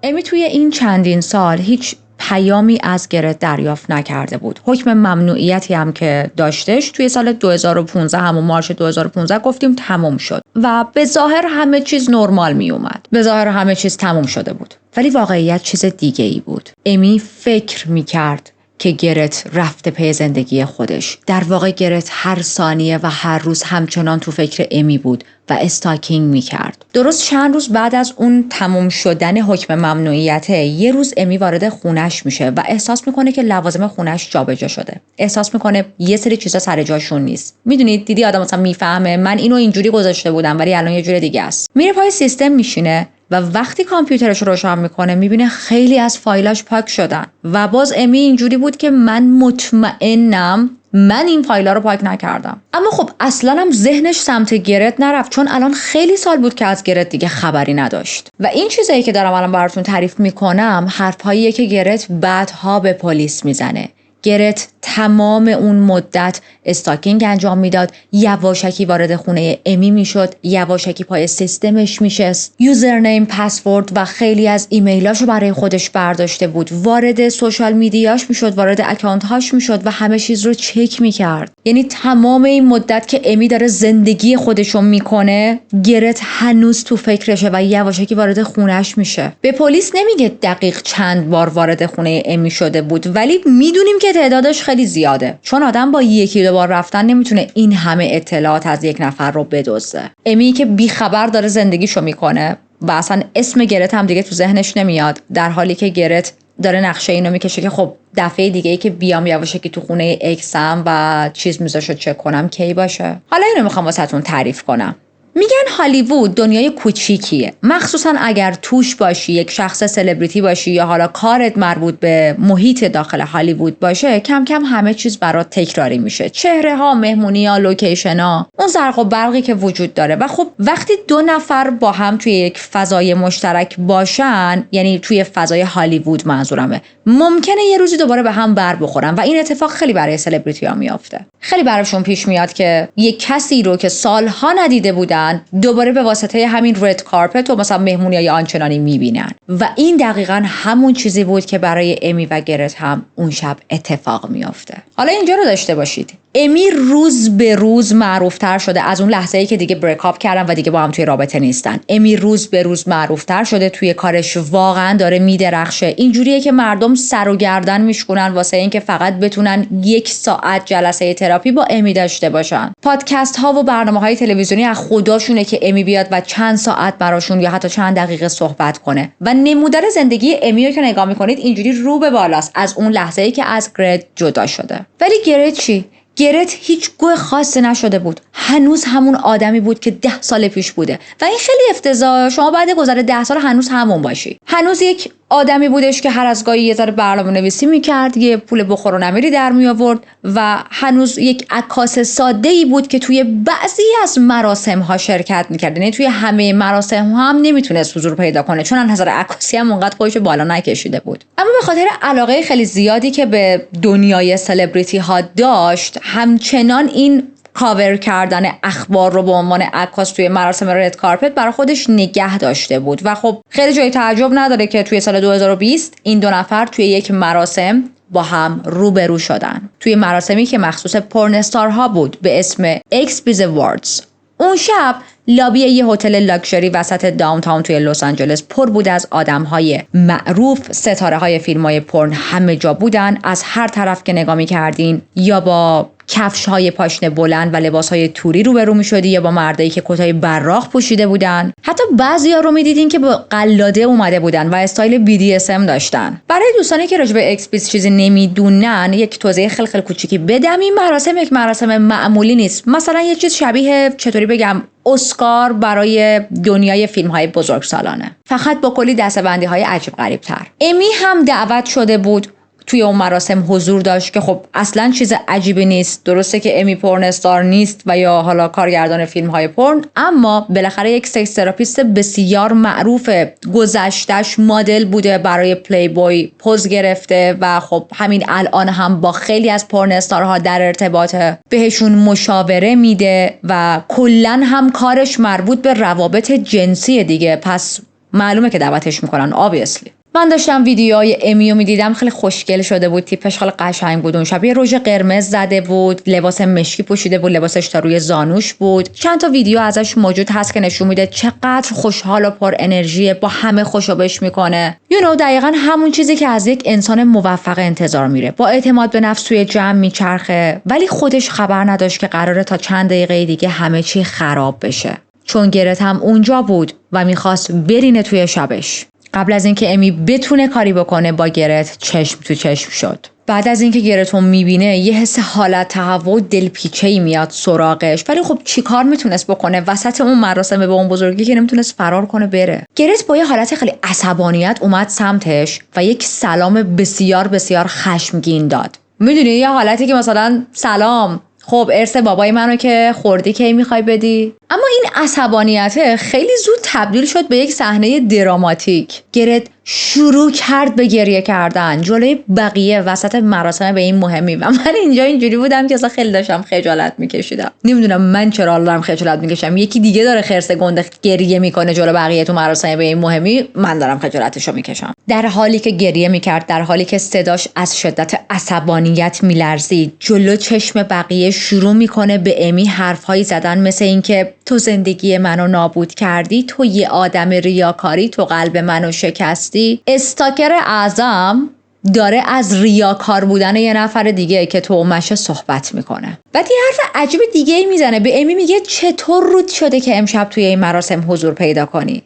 امی توی این چندین سال هیچ پیامی از گرت دریافت نکرده بود. حکم ممنوعیتی هم که داشتش توی سال 2015 همون مارچ 2015 گفتیم تموم شد و به ظاهر همه چیز نرمال می اومد. به ظاهر همه چیز تموم شده بود. ولی واقعیت چیز دیگه ای بود. امی فکر می کرد که گرت رفته پی زندگی خودش. در واقع گرت هر ثانیه و هر روز همچنان تو فکر امی بود و استاکینگ میکرد. درست چند روز بعد از اون تموم شدن حکم ممنوعیت، یه روز امی وارد خونش میشه و احساس میکنه که لوازم خونش جابجا شده. احساس میکنه یه سری چیزا سر جاشون نیست. میدونید دیدی آدم مثلا میفهمه من اینو اینجوری گذاشته بودم ولی الان یه جور دیگه است. میره پای سیستم میشینه و وقتی کامپیوترش رو روشن میکنه میبینه خیلی از فایلاش پاک شدن و باز امی اینجوری بود که من مطمئنم من این فایلا رو پاک نکردم. اما خب اصلا هم ذهنش سمت گرت نرفت چون الان خیلی سال بود که از گرت دیگه خبری نداشت. و این چیزایی که دارم الان براتون تعریف میکنم حرفاییه که گرت بعدها به پلیس میزنه. گرت تمام اون مدت استاکینگ انجام میداد، یواشکی وارد خونه امی میشد، یواشکی پای سیستمش میشست، یوزرنیم، پسورد و خیلی از ایمیلاشو برای خودش برداشته بود، وارد سوشال میدیاش میشد، وارد اکانت هاش میشد و همه چیز رو چک میکرد. یعنی تمام این مدت که امی داره زندگی خودشو میکنه گرت هنوز تو فکرشه و یواشکی وارد خونش میشه. به پلیس نمیگه دقیق چند بار وارد خونه امی شده بود ولی میدونیم که تعدادش خیلی زیاده چون آدم با یکی دو بار رفتن نمیتونه این همه اطلاعات از یک نفر رو بدزده. امی که بیخبر داره زندگیشو میکنه و اصلا اسم گرت هم دیگه تو ذهنش نمیاد، در حالی که گرت داره نقشه اینو میکشه که خب دفعه دیگه ای که بیام یواشکی تو خونه اکسم و چیز میذاشو چک کنم کی باشه. حالا اینو میخوام واسهتون تعریف کنم. میگن هالیوود دنیای کوچیکیه، مخصوصا اگر توش باشی، یک شخص سلبریتی باشی یا حالا کارت مربوط به محیط داخل هالیوود باشه، کم کم همه چیز برات تکراری میشه. چهره ها، مهمونی ها، لوکیشن ها، اون زرق و برقی که وجود داره. و خب وقتی دو نفر با هم توی یک فضای مشترک باشن، یعنی توی فضای هالیوود منظورمه، ممکنه یه روزی دوباره به هم بر بخورن و این اتفاق خیلی برای سلبریتی ها میافته. خیلی براشون پیش میاد که یک کسی رو که سالها ندیده بودن دوباره به واسطه همین رد کارپت و مثلا مهمونیای آنچنانی میبینن و این دقیقاً همون چیزی بود که برای امی و گرت هم اون شب اتفاق میافته. حالا اینجا رو داشته باشید، امی روز به روز معروفتر شده از اون لحظه‌ای که دیگه بریک اپ کردن و دیگه با هم توی رابطه نیستن. امی روز به روز معروفتر شده، توی کارش واقعا داره میدرخشه. اینجوریه که مردم سر و گردن میشکنن واسه اینکه فقط بتونن 1 ساعت جلسه تراپی با امی داشته باشن. پادکست ها و برنامه‌های تلویزیونی از خداشونه که امی بیاد و چند ساعت براشون یا حتی چند دقیقه صحبت کنه و نمودار زندگی امی رو که نگاه میکنید اینجوری رو به بالاست از اون لحظه‌ای که از گرت جدا شده. ولی گرت چی؟ گرت هیچ گوه خاصی نشده بود. هنوز همون آدمی بود که 10 سال پیش بوده و این خیلی افتضاحه. شما بعد گذر 10 سال هنوز همون باشی. هنوز یک آدمی بودش که هر از گاهی یه ذره برنامه‌نویسی می‌کرد، یه پول بخور و نمیری در می آورد و هنوز یک عکاس ساده‌ای بود که توی بعضی از مراسم‌ها شرکت می‌کرد. یعنی توی همه مراسم هم نمیتونست حضور پیدا کنه چون از نظر عکاسی هم اونقدر خودش بالا نکشیده بود. اما به خاطر علاقه خیلی زیادی که به دنیای سلبریتی ها داشت، همچنان این کاور کردن اخبار رو به عنوان عکاس توی مراسم رد کارپت برای خودش نگه داشته بود و خب خیلی جای تعجب نداره که توی سال 2020 این 2 نفر توی یک مراسم با هم روبرو شدن. توی مراسمی که مخصوص پورنستارها بود به اسم XBiz Awards. اون شب لابی یه هتل لاکچری وسط داونتاون توی لس آنجلس پر بود از آدم‌های معروف، ستاره‌های فیلم‌های پورن همه جا بودن. از هر طرف که نگاه می‌کردین یا با کفش‌های پاشنه بلند و لباس‌های توری روبرو می‌شدی یا با مردایی که کتای براق پوشیده بودن. حتی بعضی‌ها رو می‌دیدین که با قلاده اومده بودن و استایل BDSM داشتن. برای دوستانی که راجع به XBiz چیزی نمی‌دونن، یک توضیح خیلی کوچیکی بدم. این مراسم یک مراسم معمولی نیست. مثلا یه چیز شبیه چطوری بگم اسکار برای دنیای فیلم‌های بزرگسالانه، فقط با کلی دسته‌بندی‌های عجیب غریب‌تر. امی هم دعوت شده بود توی اون مراسم حضور داشت که خب اصلا چیز عجیبی نیست. درسته که امی پورن استار نیست و یا حالا کارگردان فیلم‌های پورن، اما بالاخره یک سکس تراپیست بسیار معروفه. گذشتش مدل بوده، برای پلی بوی پوز گرفته و خب همین الان هم با خیلی از پورن استارها در ارتباطه، بهشون مشاوره میده و کلاً هم کارش مربوط به روابط جنسی دیگه، پس معلومه که دعوتش میکنن obviously. من داشتم ویدیوهای امیو میدیدم، خیلی خوشگل شده بود، تیپش خیلی قشنگ بود. اون شب یه رژ قرمز زده بود، لباس مشکی پوشیده بود، لباسش تا روی زانوش بود. چند تا ویدیو ازش موجود هست که نشون میده چقدر خوشحال و پر انرژیه، با همه خوشوبش میکنه. دقیقاً همون چیزی که از یک انسان موفق انتظار میره. با اعتماد به نفس توی جمع میچرخه، ولی خودش خبر نداشت که قراره تا چند دقیقه دیگه همه چی خراب بشه. چون گرت هم اونجا بود و میخواست برینه توی شبش. قبل از اینکه امی بتونه کاری بکنه با گرت چشم تو چشم شد. بعد از اینکه گرت رو میبینه یه حس حالت تهوع و دلپیچه‌ای میاد سراغش، ولی خب چیکار میتونست بکنه وسط اون مراسم به اون بزرگی که نمیتونست فرار کنه بره. گرت با یه حالت خیلی عصبانیت اومد سمتش و یک سلام بسیار بسیار خشمگین داد. میدونی یه حالتی که مثلا سلام، خب ارث بابای منو که خوردی کی میخوای بدی؟ اما این عصبانیت خیلی زود تبدیل شد به یک صحنه دراماتیک. گرت شروع کرد به گریه کردن جلوی بقیه وسط مراسم به این مهمی و من اینجا اینجوری بودم که اصلا خیلی داشتم خجالت میکشیدم. نمیدونم من چرا دارم خجالت میکشم. یکی دیگه داره خرس گنده گریه میکنه جلوی بقیه تو مراسم به این مهمی، من دارم خجالتشو میکشم. در حالی که گریه میکرد، در حالی که صداش از شدت عصبانیت میلرزید، جلو چشم بقیه شروع میکنه به امی حرفهایی زدن مثل اینکه تو زندگی منو نابود کردی، تو یه آدم ریاکاری، تو قلب منو شکستی. استاکر اعظم داره از ریاکار بودن یه نفر دیگه که تومشه صحبت میکنه. بعد یه حرف عجیب دیگه میزنه، به امی میگه چطور رود شده که امشب توی این مراسم حضور پیدا کنی؟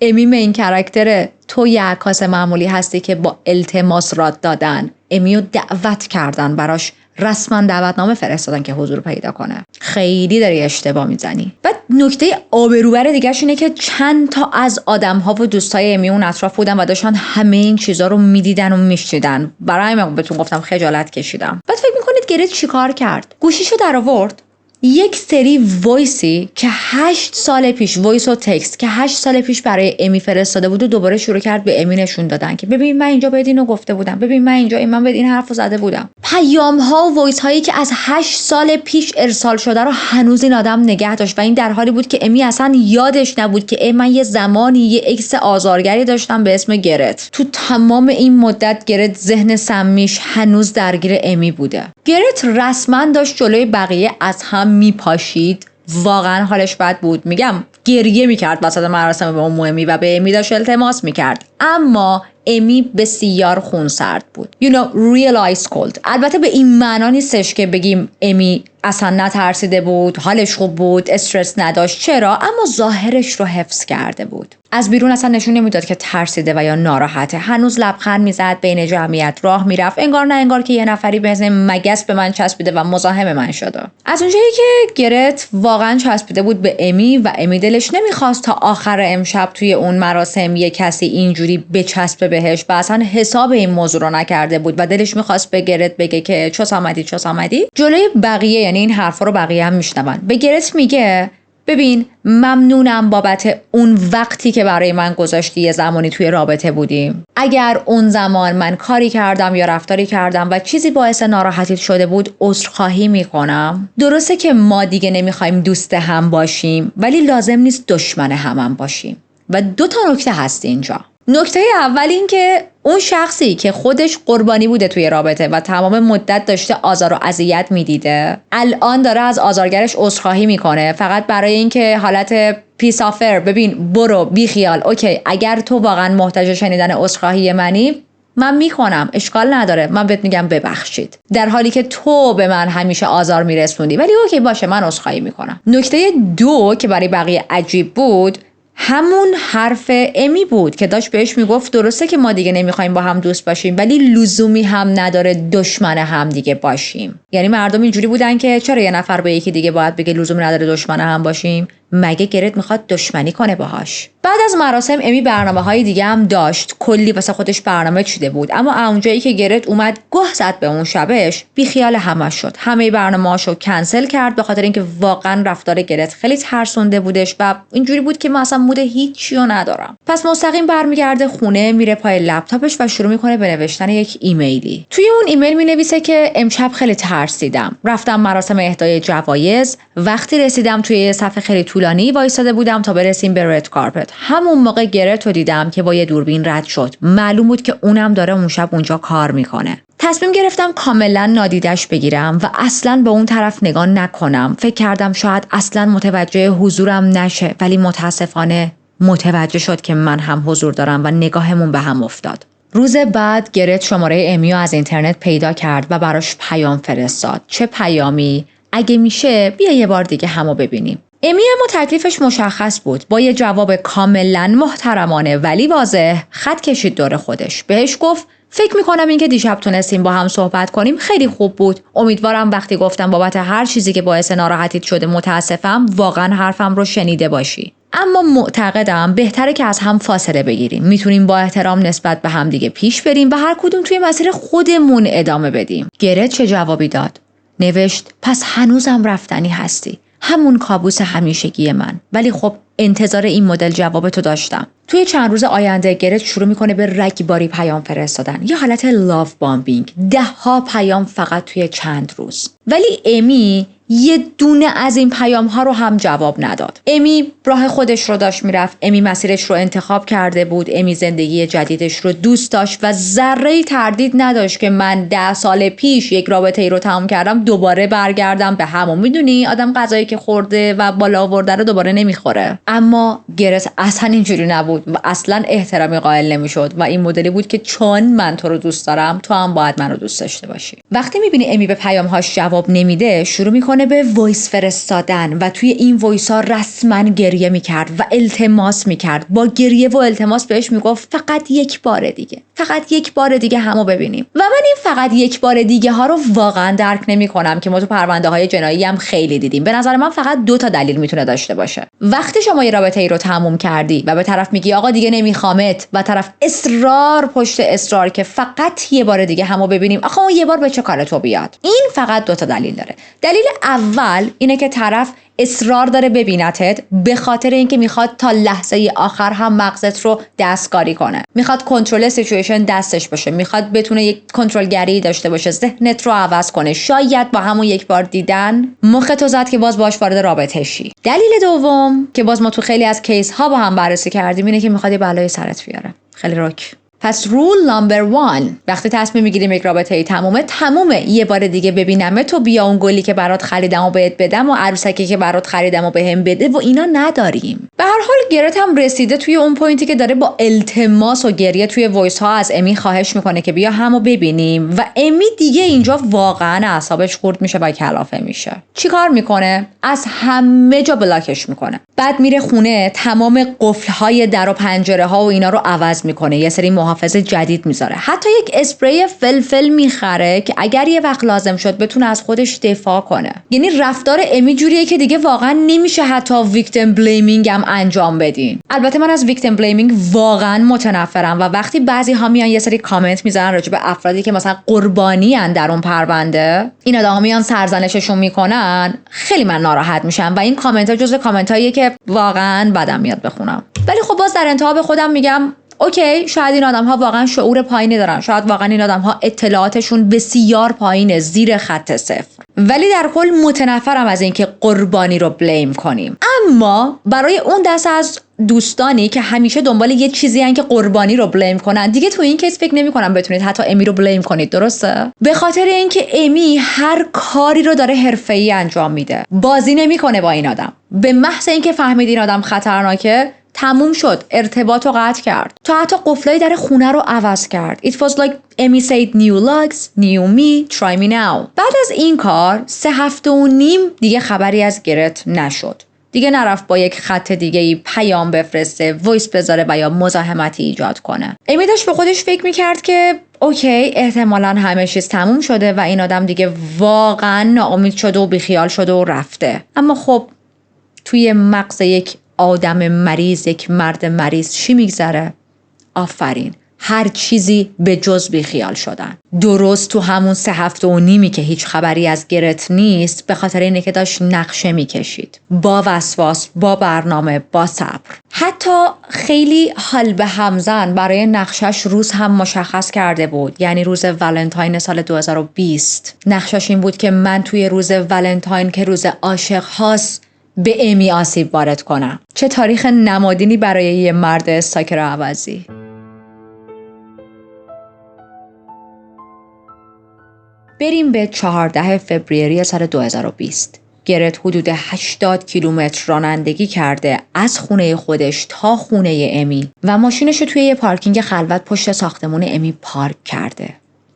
امی مین کرکتره، تو یه عکاس معمولی هستی که با التماس راد دادن امیو دعوت کردن، براش رسما دعوتنامه فرستادن که حضور پیدا کنه. خیلی داری اشتباه میزنی. بعد نکته آبروبر دیگه‌ش اینه که چند تا از آدم‌ها و دوستای امی اون اطراف بودن و داشتن همه این چیزا رو میدیدن و میشنیدن. برای همین بهتون گفتم خجالت کشیدم. بعد فکر میکنید گرت چیکار کرد؟ گوشیشو در آورد، یک سری وایسی که 8 سال پیش، وایس و تکست که 8 سال پیش برای امی فرستاده بود و دوباره شروع کرد به امی نشون دادن که ببین من اینجا بهت اینو گفته بودم، ببین من اینجا من بهت این حرفو زده بودم. پیام ها و وایس هایی که از 8 سال پیش ارسال شده رو هنوز این آدم نگه داشت و این در حالی بود که امی اصلا یادش نبود که من یه زمانی یه اکس آزارگری داشتم به اسم گرت. تو تمام این مدت گرت ذهن سمیش هنوز درگیر امی بوده. گرت رسما داشت جلوی بقیه از هم میپاشید. واقعا حالش بد بود. میگم گریه میکرد وسط مراسم به امی و به امی داشت التماس میکرد، اما امی بسیار خونسرد بود. You know, real ice cold. البته به این معنا نیستش که بگیم امی اصلا نترسیده بود، حالش خوب بود، استرس نداشت. چرا؟ اما ظاهرش رو حفظ کرده بود. از بیرون اصلا نشون نمیداد که ترسیده و یا ناراحته. هنوز لبخند میزد، بین جمعیت راه میرفت، انگار نه انگار که یه نفری به اسم مگس به من چسبیده و مزاحم من شده. از اونجایی که گرت واقعا چسبیده بود به امی و امی دلش نمیخواست تا آخر امشب توی اون مراسم یه کسی اینجوری بچسبه بهش و اصلا حساب این موضوع رو نکرده بود و دلش میخواست به گرت بگه که چوس آمدی. جلوی بقیه، یعنی این حرفا رو بقیه هم میشنون، به گرت میگه ببین ممنونم بابت اون وقتی که برای من گذاشتی یه زمانی توی رابطه بودیم. اگر اون زمان من کاری کردم یا رفتاری کردم و چیزی باعث ناراحتیت شده بود عذرخواهی میکنم. درسته که ما دیگه نمیخوایم دوست هم باشیم ولی لازم نیست دشمن هم باشیم. و 2 نکته هست اینجا. نکته اول این که اون شخصی که خودش قربانی بوده توی رابطه و تمام مدت داشته آزار و اذیت میدیده، الان داره از آزارگرش عذرخواهی میکنه فقط برای اینکه حالت پیس آفر، ببین برو بی خیال، اوکی اگر تو واقعا محتاج شنیدن عذرخواهی منی من میکنم، اشکال نداره، من بهت میگم ببخشید، در حالی که تو به من همیشه آزار میرسوندی، ولی اوکی باشه من عذرخواهی میکنم. نکته 2 که برای بقیه عجیب بود همون حرف امی بود که داشت بهش میگفت درسته که ما دیگه نمیخوایم با هم دوست باشیم ولی لزومی هم نداره دشمن هم دیگه باشیم. یعنی مردم اینجوری بودن که چرا یه نفر به یکی دیگه باید بگه لزومی نداره دشمن هم باشیم؟ مگه گرت میخواد دشمنی کنه باهاش؟ بعد از مراسم امی برنامه‌های دیگه هم داشت، کلی واسه خودش برنامه چیده بود، اما اونجایی که گرت اومد گه زد به اون شبش، بی خیال همه شد. همه برنامه‌هاشو کنسل کرد به خاطر اینکه واقعا رفتار گرت خیلی ترسونده بودش و اینجوری بود که من اصلا مود هیچیو ندارم. پس مستقیم برمیگرده خونه، میره پای لپتاپش و شروع میکنه به نوشتن یک ایمیلی. توی اون ایمیل مینویسه که امشب خیلی ترسیدم. رفتم مراسم اهدای جوایز، وقتی رسیدم توی صف خیلی طولانی وایساده بودم تا برسیم به رد کارپت. همون موقع گرت رو دیدم که با یه دوربین رد شد. معلوم بود که اونم داره اون شب اونجا کار میکنه. تصمیم گرفتم کاملا نادیدش بگیرم و اصلا به اون طرف نگاه نکنم. فکر کردم شاید اصلا متوجه حضورم نشه، ولی متاسفانه متوجه شد که من هم حضور دارم و نگاهمون به هم افتاد. روز بعد گرت شماره امیو از اینترنت پیدا کرد و براش پیام فرستاد. چه پیامی؟ اگه میشه بیا یه بار دیگه همو ببینیم. امی اما تکلیفش مشخص بود. با یه جواب کاملا محترمانه ولی واضح خط کشید دور خودش. بهش گفت فکر میکنم این که دیشب تونستیم با هم صحبت کنیم خیلی خوب بود. امیدوارم وقتی گفتم بابت هر چیزی که باعث ناراحتیت شده متاسفم واقعا حرفم رو شنیده باشی. اما معتقدم بهتره که از هم فاصله بگیریم. میتونیم با احترام نسبت به هم دیگه پیش بریم و هر کدوم توی مسیر خودمون ادامه بدیم. گرت چه جوابی داد؟ نوشت پس هنوزم رفتنی هستی. همون کابوس همیشگی من. ولی خب انتظار این مدل جوابتو داشتم. توی چند روز آینده گرت شروع میکنه به رگباری پیام فرستادن. یه حالت لاف بامبینگ. 10 پیام فقط توی چند روز. ولی امی یه دونه از این پیام ها رو هم جواب نداد. امی راه خودش رو داشت میرفت. امی مسیرش رو انتخاب کرده بود. امی زندگی جدیدش رو دوست داشت و ذره‌ای تردید نداشت که من 10 سال پیش یک رابطه ای رو تمام کردم دوباره برگردم به همون. میدونی آدم غذایی که خورده و بالا آورده رو دوباره نمیخوره. اما گرت اصلا اینجوری نبود و اصلا احترامی قائل نمیشد و این مدلی بود که چون من تو رو دوست دارم تو هم باید منو دوست داشته باشی. وقتی میبینی امی به پیام‌هاش جواب نمیده شروع میکنه به وایس فرستادن و توی این وایس ها رسما گریه میکرد و التماس میکرد. با گریه و التماس بهش میگفت فقط یک بار دیگه، فقط یک بار دیگه همو ببینیم. و من این فقط یک بار دیگه ها رو واقعا درک نمی‌کنم که ما تو پرونده های جنایی هم خیلی دیدیم. به نظر من فقط 2 تا دلیل میتونه داشته باشه. وقتی شما یه رابطه ای رو تموم کردی و به طرف میگی آقا دیگه نمیخوامت و طرف اصرار پشت اصرار که فقط یه بار دیگه همو ببینیم، آخه اون یه بار به چه کار تو بیاد. این فقط 2 تا دلیل داره. دلیل اول اینه که طرف اصرار داره ببینتت به خاطر اینکه میخواد تا لحظه آخر هم مغزت رو دستکاری کنه، میخواد کنترل سیچویشن دستش باشه، میخواد بتونه یک کنترلگری داشته باشه، ذهنت رو عوض کنه. شاید با همون یک بار دیدن مخت زد که باز باش وارد رابطه شی. دلیل دوم که باز ما تو خیلی از کیس ها با هم بررسی کردیم اینه که میخواد یه بلای سرت بیاره. خیلی رک. پس رول نمبر 1 وقتی تصمیم میگیریم یک رابطه تمومه یه بار دیگه ببینم تو بیا اون گلی که برات خریدم و بهت بدم و عروسکی که برات خریدم و بهم بده و اینا نداریم. به هر حال گرت هم رسیده توی اون پوینتی که داره با التماس و گریه توی وایس ها از امی خواهش میکنه که بیا همو ببینیم و امی دیگه اینجا واقعا اعصابش خورد میشه و کلافه میشه. چیکار میکنه؟ از همه جا بلاکش میکنه. بعد میره خونه، تمام قفل‌های در و پنجره ها و اینا رو عوض میکنه، یه سری محافظ جدید میذاره، حتی یک اسپری فلفل میخره که اگر یه وقت لازم شد بتونه از خودش دفاع کنه. یعنی رفتار امی جوریه که دیگه واقعا نمیشه حتی ویکتیم بلیمینگ هم انجام بدین. البته من از ویکتیم بلیمینگ واقعا متنفرم و وقتی بعضی ها میان یه سری کامنت میذارن راجع به افرادی که مثلا قربانی ان در اون پرونده، این آدم‌ها میان سرزنششون میکنن، خیلی من ناراحت میشم و این کامنت ها جزو کامنت هاییه که واقعا بدم میاد بخونم. ولی خب باز در انتها به خودم میگم اوکی، شاید این آدم ها واقعا شعور پایینی دارن، شاید واقعا این آدم ها اطلاعاتشون بسیار پایینه، زیر خط صفر، ولی در کل متنفرم از اینکه قربانی رو بلیم کنیم. اما برای اون دست از دوستانی که همیشه دنبال یه چیزی ان که قربانی رو بلیم کنن، دیگه تو این کیس فکر نمی‌کنم بتونید حتی امی رو بلیم کنید، درسته؟ به خاطر اینکه امی هر کاری رو داره حرفه‌ای انجام میده، بازی نمی‌کنه با این آدم. به محض اینکه فهمید این آدم خطرناکه، تموم شد، ارتباط رو قطع کرد، تا حتی قفلای در خونه رو عوض کرد. It was like Amy said new lugs, new me, try me now. بعد از این کار 3 هفته و نیم دیگه خبری از گرت نشد. دیگه نرفت با یک خط دیگه پیام بفرسته، وایس بذاره و یا مزاحمتی ایجاد کنه. امی داشت به خودش فکر میکرد که اوکی، احتمالاً همه چیز تموم شده و این آدم دیگه واقعاً ناامید شده و بیخیال شده و رفته. اما خب توی مغز یک آدم مریض، یک مرد مریض چی میگذره؟ آفرین، هر چیزی به جز بی خیال شدن. درست تو همون 3 هفته و نیمی که هیچ خبری از گرت نیست، به خاطر اینه که داشت نقشه میکشید، با وسواس، با برنامه، با صبر. حتی خیلی حال به همزن برای نقشش روز هم مشخص کرده بود، یعنی روز ولنتاین سال 2020. نقشش این بود که من توی روز ولنتاین که روز عاشق هاست به امی آسیب وارد کنم. چه تاریخ نمادینی برای یه مرد استاکر عوضی. بریم به 14 فوریه سال 2020. گرت حدود 80 کیلومتر رانندگی کرده از خونه خودش تا خونه امی و ماشینش رو توی یه پارکینگ خلوت پشت ساختمون امی پارک کرده.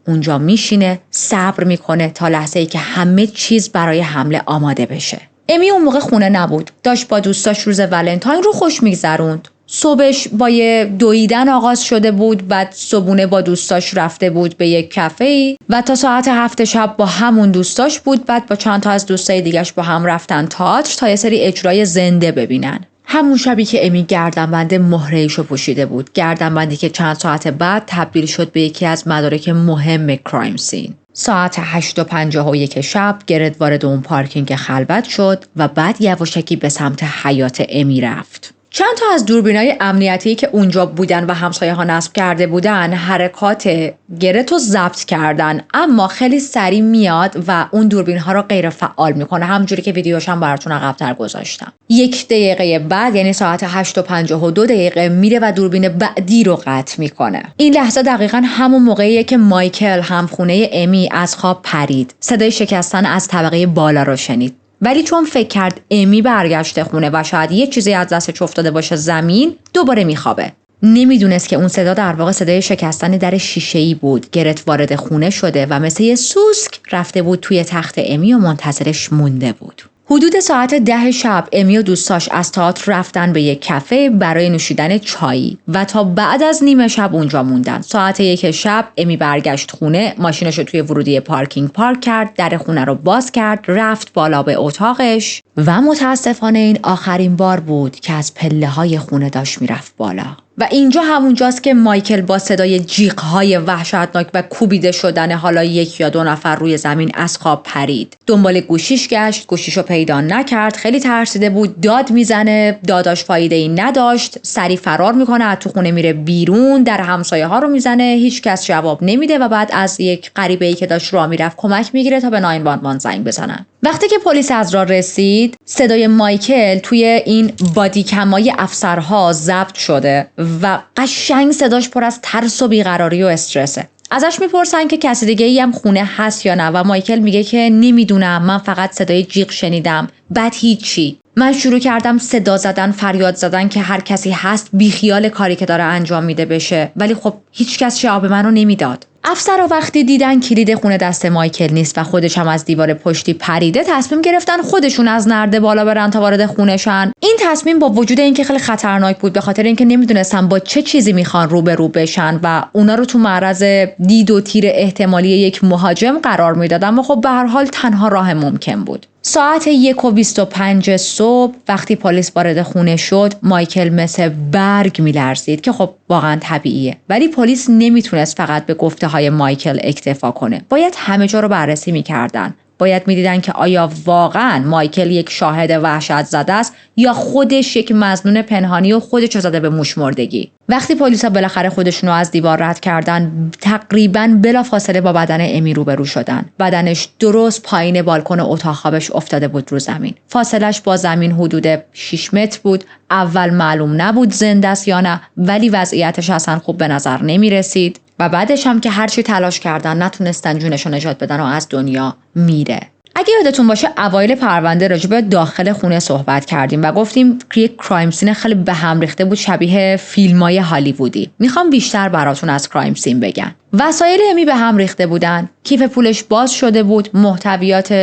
اونجا میشینه، صبر میکنه تا لحظه‌ای که همه چیز برای حمله آماده بشه. امی اون موقع خونه نبود، داشت با دوستاش روز ولنتاین رو خوش میگذروند. صبحش با یه دویدن آغاز شده بود، بعد صبحونه با دوستاش رفته بود به یک کافه و تا ساعت 7 شب با همون دوستاش بود، بعد با چند تا از دوستای دیگه‌اش با هم رفتن تئاتر تا یه سری اجرای زنده ببینن. همون شبی که امی گردنبند مهره‌ایشو پوشیده بود، گردنبندی که چند ساعت بعد تبدیل شد به یکی از مدارک مهم کرایم سین. ساعت 8:51 شب گرت وارد اون پارکینگ خلوت شد و بعد یواشکی به سمت حیاط امی رفت. چند تا از دوربینای امنیتی که اونجا بودن و همسایه ها نصب کرده بودن حرکات گرت رو ضبط کردن، اما خیلی سریع میاد و اون دوربین ها رو غیر فعال میکنه، همونجوری که ویدیوش هم براتون عقب‌تر گذاشتم. 1 دقیقه بعد، یعنی ساعت 8:52 میره و دوربین بعدی رو قطع میکنه. این لحظه دقیقاً همون موقعیه که مایکل همخونه امی از خواب پرید، صدای شکستن از طبقه بالا رو شنید. ولی چون فکر کرد امی برگشته خونه و شاید یه چیزی از دستش افتاده باشه زمین، دوباره میخوابه. نمیدونست که اون صدا در واقع صدای شکستن در شیشه‌ای بود. گرت وارد خونه شده و مثل یه سوسک رفته بود توی تخت امی و منتظرش مونده بود. حدود ساعت 10 شب امی و دوستاش از تئاتر رفتن به یک کافه برای نوشیدن چایی و تا بعد از نیمه شب اونجا موندن. ساعت 1 شب امی برگشت خونه، ماشینش رو توی ورودی پارکینگ پارک کرد، در خونه رو باز کرد، رفت بالا به اتاقش و متاسفانه این آخرین بار بود که از پله‌های خونه داشت میرفت بالا. و اینجا همونجاست که مایکل با صدای جیغ‌های وحشتناک و کوبیده شدن حالا 1 یا 2 نفر روی زمین از خواب پرید. دنبال گوشیش گشت، گوشیشو پیدا نکرد، خیلی ترسیده بود، داد میزنه، داداش فایده‌ای نداشت، سری فرار میکنه، از تو خونه میره بیرون، در همسایه‌ها رو میزنه، هیچ کس جواب نمیده و بعد از یک غریبه‌ای که داشت راه میرفت کمک میگیره تا به 911 زنگ بزنن. وقتی که پلیس از راه رسید، صدای مایکل توی این بادی کمای افسرها ضبط شده و قشنگ صداش پر از ترس و بیقراری و استرسه. ازش میپرسن که کسی دیگه ای هم خونه هست یا نه و مایکل میگه که نمیدونم، من فقط صدای جیغ شنیدم، بعد هیچی. من شروع کردم صدا زدن، فریاد زدن که هر کسی هست بیخیال کاری که داره انجام میده بشه، ولی خب هیچ کس جواب منو نمیداد. افسرها وقتی دیدن کلید خونه دست مایکل نیست و خودش هم از دیوار پشتی پریده، تصمیم گرفتن خودشون از نرده بالا برن تا وارد خونه‌شن. این تصمیم با وجود اینکه خیلی خطرناک بود، به خاطر اینکه نمیدونستن با چه چیزی میخوان روبرو بشن و اونا رو تو معرض دید و تیر احتمالی یک مهاجم قرار میدادن و خب به هر حال تنها راه ممکن بود. ساعت 1:25 صبح وقتی پلیس وارد خونه شد، مایکل مثل برگ میلرزید که خب واقعا طبیعیه، ولی پلیس نمیتونست فقط به گفته های مایکل اکتفا کنه. باید همه جا رو بررسی میکردن. باید میدیدن که آیا واقعا مایکل یک شاهد وحشت زده است یا خودش یک مظنون پنهانی و خودش رو زده به موش مردگی. وقتی پلیسا بالاخره خودشون رو از دیوار رد کردن، تقریباً بلافاصله با بدن امی روبرو شدن. بدنش درست پایین بالکن اتاق خوابش افتاده بود رو زمین. فاصلش با زمین حدود 6 متر بود. اول معلوم نبود زنده است یا نه، ولی وضعیتش اصلا خوب به نظر نمی رسید و بعدش هم که هرچی تلاش کردن نتونستن جونشو نجات بدن و از دنیا میره. اگه یادتون باشه اوایل پرونده راجع به داخل خونه صحبت کردیم و گفتیم که یک کرایم سین خیلی به هم ریخته بود، شبیه فیلمای هالیوودی. میخوام بیشتر براتون از کرایم سین بگم. وسایل امی به هم ریخته بودن، کیف پولش باز شده بود، محتویات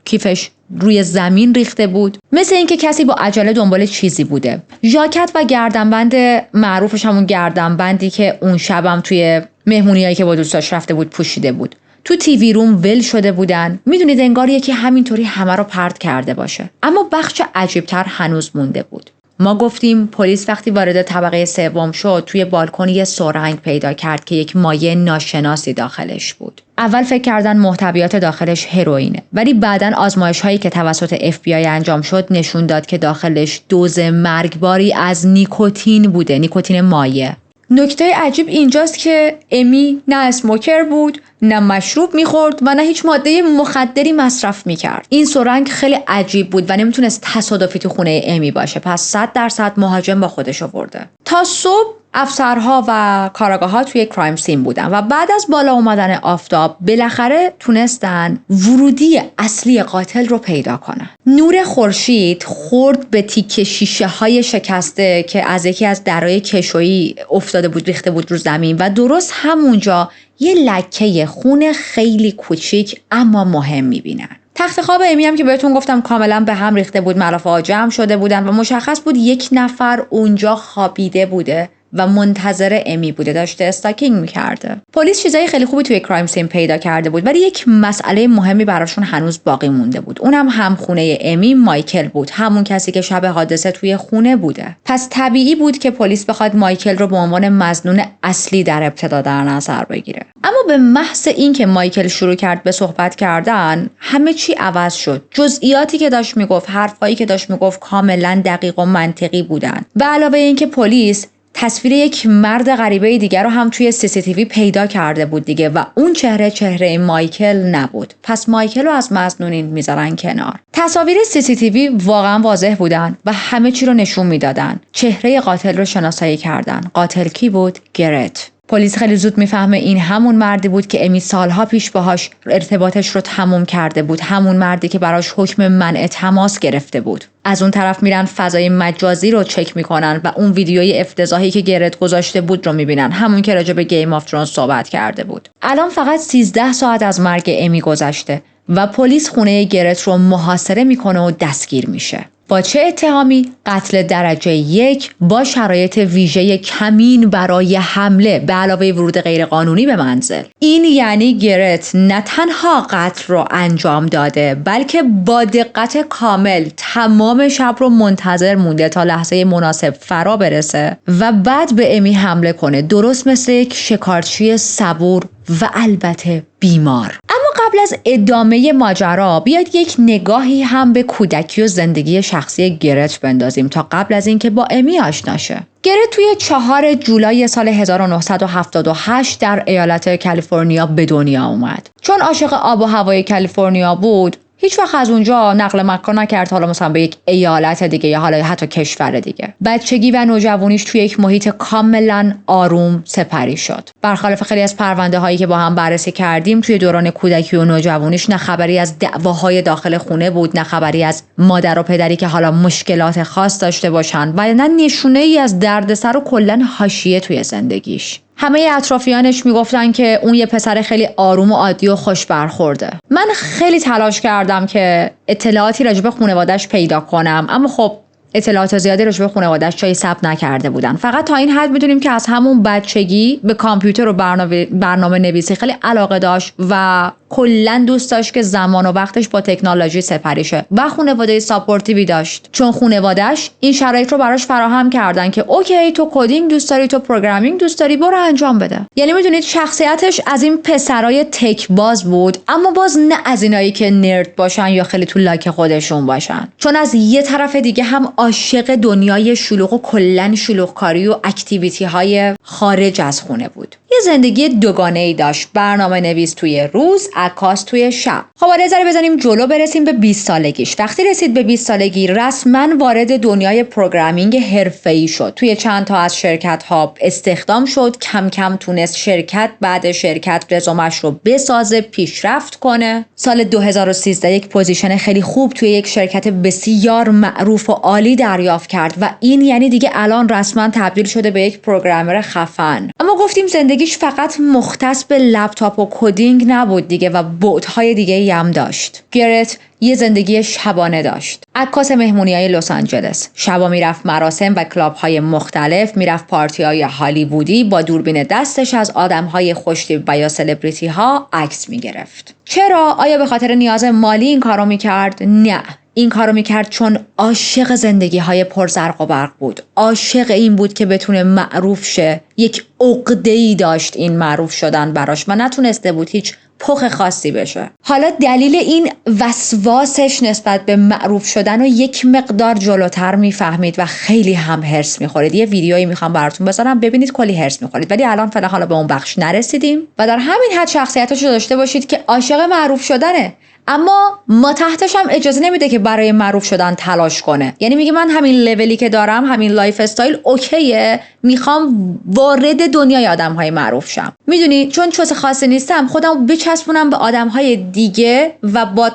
کیفش روی زمین ریخته بود، مثل اینکه کسی با عجله دنبال چیزی بوده. ژاکت و گردنبند معروفش، همون گردنبندی که اون شبم توی مهمونیایی که با دوستاش رفته بود پوشیده بود. تو تیوی روم ول شده بودن. میدونید انگار یکی همینطوری همه رو پرت کرده باشه. اما بخش عجیب‌تر هنوز مونده بود. ما گفتیم پلیس وقتی وارد طبقه 3 شد، توی بالکن یه سرنگ پیدا کرد که یک مایع ناشناسی داخلش بود. اول فکر کردن محتویات داخلش هروئینه، ولی بعداً آزمایش‌هایی که توسط FBI انجام شد نشون داد که داخلش دوز مرگباری از نیکوتین بوده، نیکوتین مایع. نکته عجیب اینجاست که امی نه اسموکر بود، نه مشروب میخورد و نه هیچ ماده مخدری مصرف میکرد. این سرنگ خیلی عجیب بود و نمیتونست تصادفی تو خونه امی باشه، پس 100% مهاجم با خودش آورده. تا صبح افسرها و کاراگاه‌ها توی کرایم سین بودن و بعد از بالا اومدن آفتاب بالاخره تونستن ورودی اصلی قاتل رو پیدا کنن. نور خورشید خورد به تیکه شیشه‌های شکسته که از یکی از درای کشویی افتاده بود، ریخته بود رو زمین و درست همونجا یه لکه خون خیلی کوچیک اما مهم می‌بینن. تخت خواب امی هم که بهتون گفتم کاملا به هم ریخته بود، ملافه‌ها جمع شده بودن و مشخص بود یک نفر اونجا خوابیده بوده و منتظر امی بوده، داشته استاکینگ میکرده. پلیس چیزای خیلی خوبی توی کرایم سین پیدا کرده بود، ولی یک مسئله مهمی براشون هنوز باقی مونده بود. اونم هم خونه امی مایکل بود، همون کسی که شب حادثه توی خونه بوده. پس طبیعی بود که پلیس بخواد مایکل رو به عنوان مظنون اصلی در ابتدا در نظر بگیره. اما به محض اینکه مایکل شروع کرد به صحبت کردن، همه چی عوض شد. جزئیاتی که داشت میگفت، حرفایی که داشت میگفت کاملا دقیق و منطقی بودن. به علاوه اینکه پلیس تصویر یک مرد غریبه دیگر رو هم توی CCTV پیدا کرده بود دیگه و اون چهره مایکل نبود. پس مایکل رو از مظنونین میذارن کنار. تصاویر CCTV واقعا واضح بودن و همه چی رو نشون میدادن. چهره قاتل رو شناسایی کردن. قاتل کی بود؟ گرت. پلیس خیلی زود میفهمه این همون مردی بود که امی سالها پیش باهاش ارتباطش رو تموم کرده بود، همون مردی که براش حکم منع تماس گرفته بود. از اون طرف میرن فضای مجازی رو چک میکنن و اون ویدیوی افتضاحی که گرت گذاشته بود رو میبینن، همون که راجع به گیم آف ترونز صحبت کرده بود. الان فقط 13 ساعت از مرگ امی گذشته و پلیس خونه گرت رو محاصره میکنه و دستگیر میشه. با چه اتهامی؟ قتل درجه 1 با شرایط ویژه کمین برای حمله به علاوه ورود غیرقانونی به منزل. این یعنی گرت نه تنها قتل رو انجام داده بلکه با دقت کامل تمام شب رو منتظر مونده تا لحظه مناسب فرا برسه و بعد به امی حمله کنه، درست مثل یک شکارچی صبور و البته بیمار. اما قبل از ادامه ماجرا بیاید یک نگاهی هم به کودکی و زندگی شخصی گرت بندازیم تا قبل از اینکه با امی آشنا شه. گرت توی 4 جولای سال 1978 در ایالت کالیفرنیا به دنیا اومد. چون عاشق آب و هوای کالیفرنیا بود، هیچ وقت از اونجا نقل مکان نکرد، حالا مثلا به یک ایالت دیگه یا حالا حتی کشور دیگه. بچگی و نوجوانیش توی یک محیط کاملا آروم سپری شد. برخلاف خیلی از پرونده هایی که با هم بررسی کردیم، توی دوران کودکی و نوجوانیش نه خبری از دعواهای داخل خونه بود، نه خبری از مادر و پدری که حالا مشکلات خاص داشته باشن و نه نشونه ای از دردسر و کلا حاشیه توی زندگیش. همه اطرافیانش میگفتن که اون یه پسر خیلی آروم و عادی و خوش برخورده. من خیلی تلاش کردم که اطلاعاتی راجع به خانواده‌اش پیدا کنم، اما خب اطلاعات زیادی راجع به خانواده‌اش جایی ثبت نکرده بودن. فقط تا این حد میدونیم که از همون بچگی به کامپیوتر و برنامه نویسی خیلی علاقه داشت و کلا دوست داشت که زمان و وقتش با تکنولوژی سپری شه و خانواده ساپورتیوی داشت، چون خانواده‌اش این شرایط رو براش فراهم کردن که اوکی تو کدینگ دوست داری، تو پروگرامینگ دوست داری، برو انجام بده. یعنی میدونید شخصیتش از این پسرای تک باز بود، اما باز نه از اینایی که نرد باشن یا خیلی تو لاک خودشون باشن، چون از یه طرف دیگه هم عاشق دنیای شلوغ و کلا شلوغکاری و اکتیویتی های خارج از خونه بود. یه زندگی دوگانه‌ای داشت، برنامه نویس توی روز، عکاس توی شب. خب حالا ذره بزنیم جلو، برسیم به 20 سالگیش. وقتی رسید به 20 سالگی رسما وارد دنیای پروگرامینگ حرفه‌ای شد. توی چند تا از شرکت‌ها استخدام شد، کم کم تونست شرکت بعد شرکت رزومش رو بسازه، پیشرفت کنه. سال 2013 یک پوزیشن خیلی خوب توی یک شرکت بسیار معروف و عالی دریافت کرد و این یعنی دیگه الان رسما تبدیل شده به یک پروگرامر خفن. اما گفتیم زندگیش فقط مختص به لپتاپ و کدینگ نبود دیگه و بعدهای دیگه‌ای هم داشت. گرت یه زندگی شبانه داشت. عکاس مهمونی‌های لس آنجلس. شبا میرفت مراسم و کلاب‌های مختلف، میرفت پارتی‌های هالیوودی، با دوربین دستش از آدم‌های خوش‌تیپ و یا سلبریتی‌ها عکس می‌گرفت. چرا؟ آیا به خاطر نیاز مالی این کارو می‌کرد؟ نه. این کارو میکرد چون عاشق زندگی‌های پرزرق و برق بود. عاشق این بود که بتونه معروف شه. یک عقده‌ای داشت این معروف شدن براش و نتونسته بود هیچ پخ خاصی بشه. حالا دلیل این وسواسش نسبت به معروف شدن رو یک مقدار جلوتر میفهمید و خیلی هم هرس میخورید. یه ویدیویی میخوام براتون بذارم ببینید کلی هرس میخورید، ولی الان فعلا حالا به اون بخش نرسیدیم و در همین حد شخصیتش رو داشته باشید که عاشق معروف شدنه، اما ما تحتش هم اجازه نمیده که برای معروف شدن تلاش کنه. یعنی میگه من همین لولی که دارم، همین لایف استایل اوکیه، میخوام وارد دنیای آدم‌های معروف شم. میدونی چون چوز خاصی نیستم، خودم بچسبونم به آدم‌های دیگه و با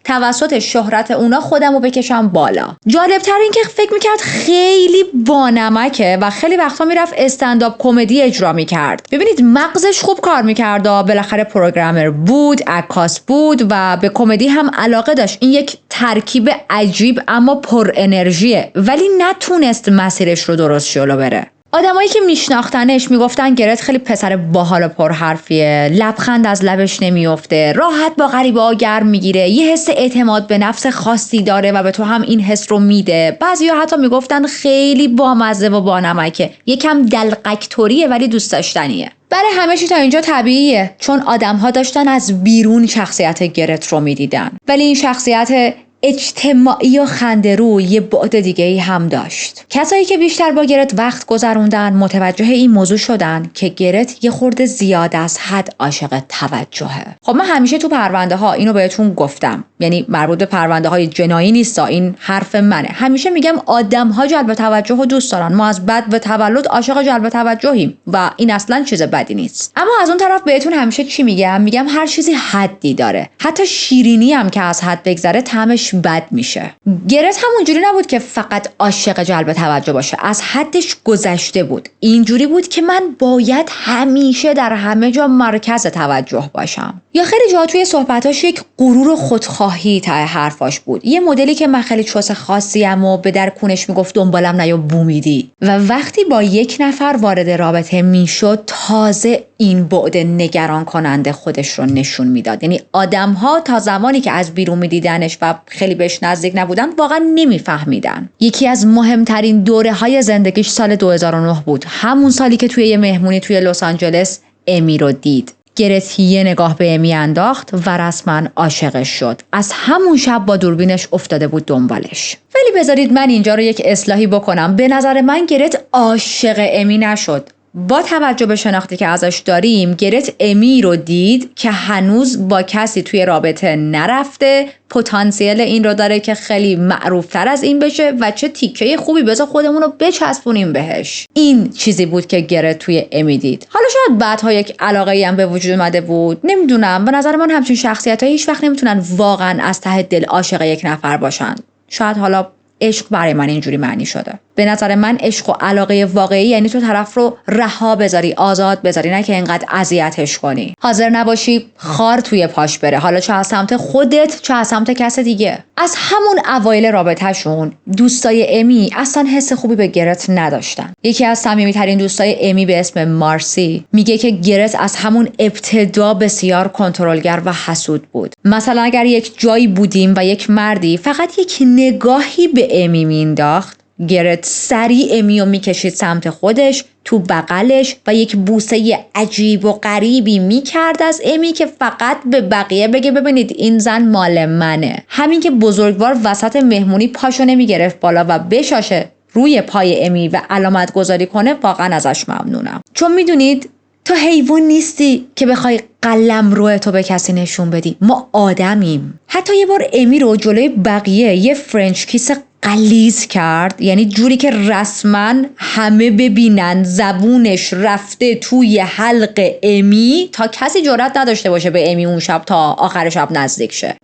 توسط شهرت اونا خودمو بکشم بالا. جالب‌تر این که فکر میکرد خیلی بانمکه و خیلی وقتا میرفت استندآپ کمدی اجرا میکرد. ببینید مغزش خوب کار میکرد، بالاخره پروگرامر بود، عکاس بود و به کمدی هم علاقه داشت. این یک ترکیب عجیب اما پر انرژیه، ولی نتونست مسیرش رو درست جلو بره. آدمایی که میشناختنش میگفتن گرت خیلی پسر باحال و پرحرفیه، لبخند از لبش نمیفته، راحت با غریبه‌ها گرم میگیره، یه حس اعتماد به نفس خاصی داره و به تو هم این حس رو میده. بعضیا حتی میگفتن خیلی بامزه و بانمکه، یکم دلقک‌طوریه ولی دوست داشتنیه. برای همه چی تا اینجا طبیعیه، چون آدم‌ها داشتن از بیرون شخصیت گرت رو میدیدن، ولی این شخصیت اجتماعی و خنده‌رو یه بعد دیگه‌ای هم داشت. کسایی که بیشتر با گرت وقت گذروندن متوجه این موضوع شدن که گرت یه خورده زیاد از حد عاشق توجهه. خب من همیشه تو پرونده ها اینو بهتون گفتم، یعنی مربوط به پرونده های جنایی نیستا، این حرف منه. همیشه میگم آدم ها جلب توجه رو دوست دارن، ما از بد به تولد عاشق جلب توجهیم و این اصلا چیز بدی نیست. اما از اون طرف بهتون همیشه چی میگم هر چیزی حدی داره. حتی شیرینی هم که از حد بگذره طعمش حالش بد میشه. گرت همونجوری نبود که فقط عاشق جلب توجه باشه، از حدش گذشته بود. اینجوری بود که من باید همیشه در همه جا مرکز توجه باشم. یا خیلی جا توی صحبتاش یک غرور و خودخواهی ته حرفاش بود، یه مدلی که من خیلی چوس خاصیم و به در کونش میگفت دنبالم نیا بو میدی. و وقتی با یک نفر وارد رابطه میشد تازه این بعد نگران کننده خودش رو نشون میداد. یعنی آدم‌ها تا زمانی که از بیرون میدیدنش و خیلی بهش نزدیک نبودن واقعا نمیفهمیدن. یکی از مهمترین دوره‌های زندگیش سال 2009 بود، همون سالی که توی یه مهمونی توی لس آنجلس امی رو دید. گرت یه نگاه به امی انداخت و رسما عاشقش شد. از همون شب با دوربینش افتاده بود دنبالش. ولی بذارید من اینجا رو یک اصلاحی بکنم. به نظر من گرت عاشق امی نشد. با توجه به شناختی که ازش داریم، گرت امی رو دید که هنوز با کسی توی رابطه نرفته، پتانسیل این رو داره که خیلی معروفتر از این بشه و چه تیکه خوبی بذار خودمون رو بچسبونیم بهش. این چیزی بود که گرت توی امی دید. حالا شاید بعدها یک علاقه‌ای هم به وجود اومده بود، نمیدونم. به نظر من همچین شخصیت‌ها هیچ وقت نمیتونن واقعا از ته دل عاشق یک نفر باشن. شاید حالا عشق برای من اینجوری معنی شده. به نظر من عشق و علاقه واقعی یعنی تو طرف رو رها بذاری، آزاد بذاری، نه که اینقدر اذیتش کنی. حاضر نباشی خار توی پاش بره، حالا چه از سمت خودت چه از سمت کس دیگه. از همون اوایل رابطه‌شون دوستای امی اصلا حس خوبی به گرت نداشتن. یکی از صمیمی‌ترین دوستای امی به اسم مارسی میگه که گرت از همون ابتدا بسیار کنترلگر و حسود بود. مثلا اگر یک جایی بودیم و یک مردی فقط یک نگاهی به امی مینداخت، گرت سریع امیو میکشید سمت خودش، تو بغلش و یک بوسه عجیب و غریبی میکرد از امی که فقط به بقیه بگه ببینید این زن مال منه. همین که بزرگوار وسط مهمونی پاشو نمیگرفت بالا و بشاشه روی پای امی و علامت گذاری کنه، واقعا ازش ممنونم. چون میدونید تو حیوان نیستی که بخوای قلمرو تو به کسی نشون بدی. ما آدمیم. حتی یه بار امی رو جلوی بقیه یه فرنچ کیس غلیظ کرد، یعنی جوری که رسما همه ببینن زبونش رفته توی حلق امی تا کسی جرئت نداشته باشه به امی اون شب تا آخر شب نزدیک شه.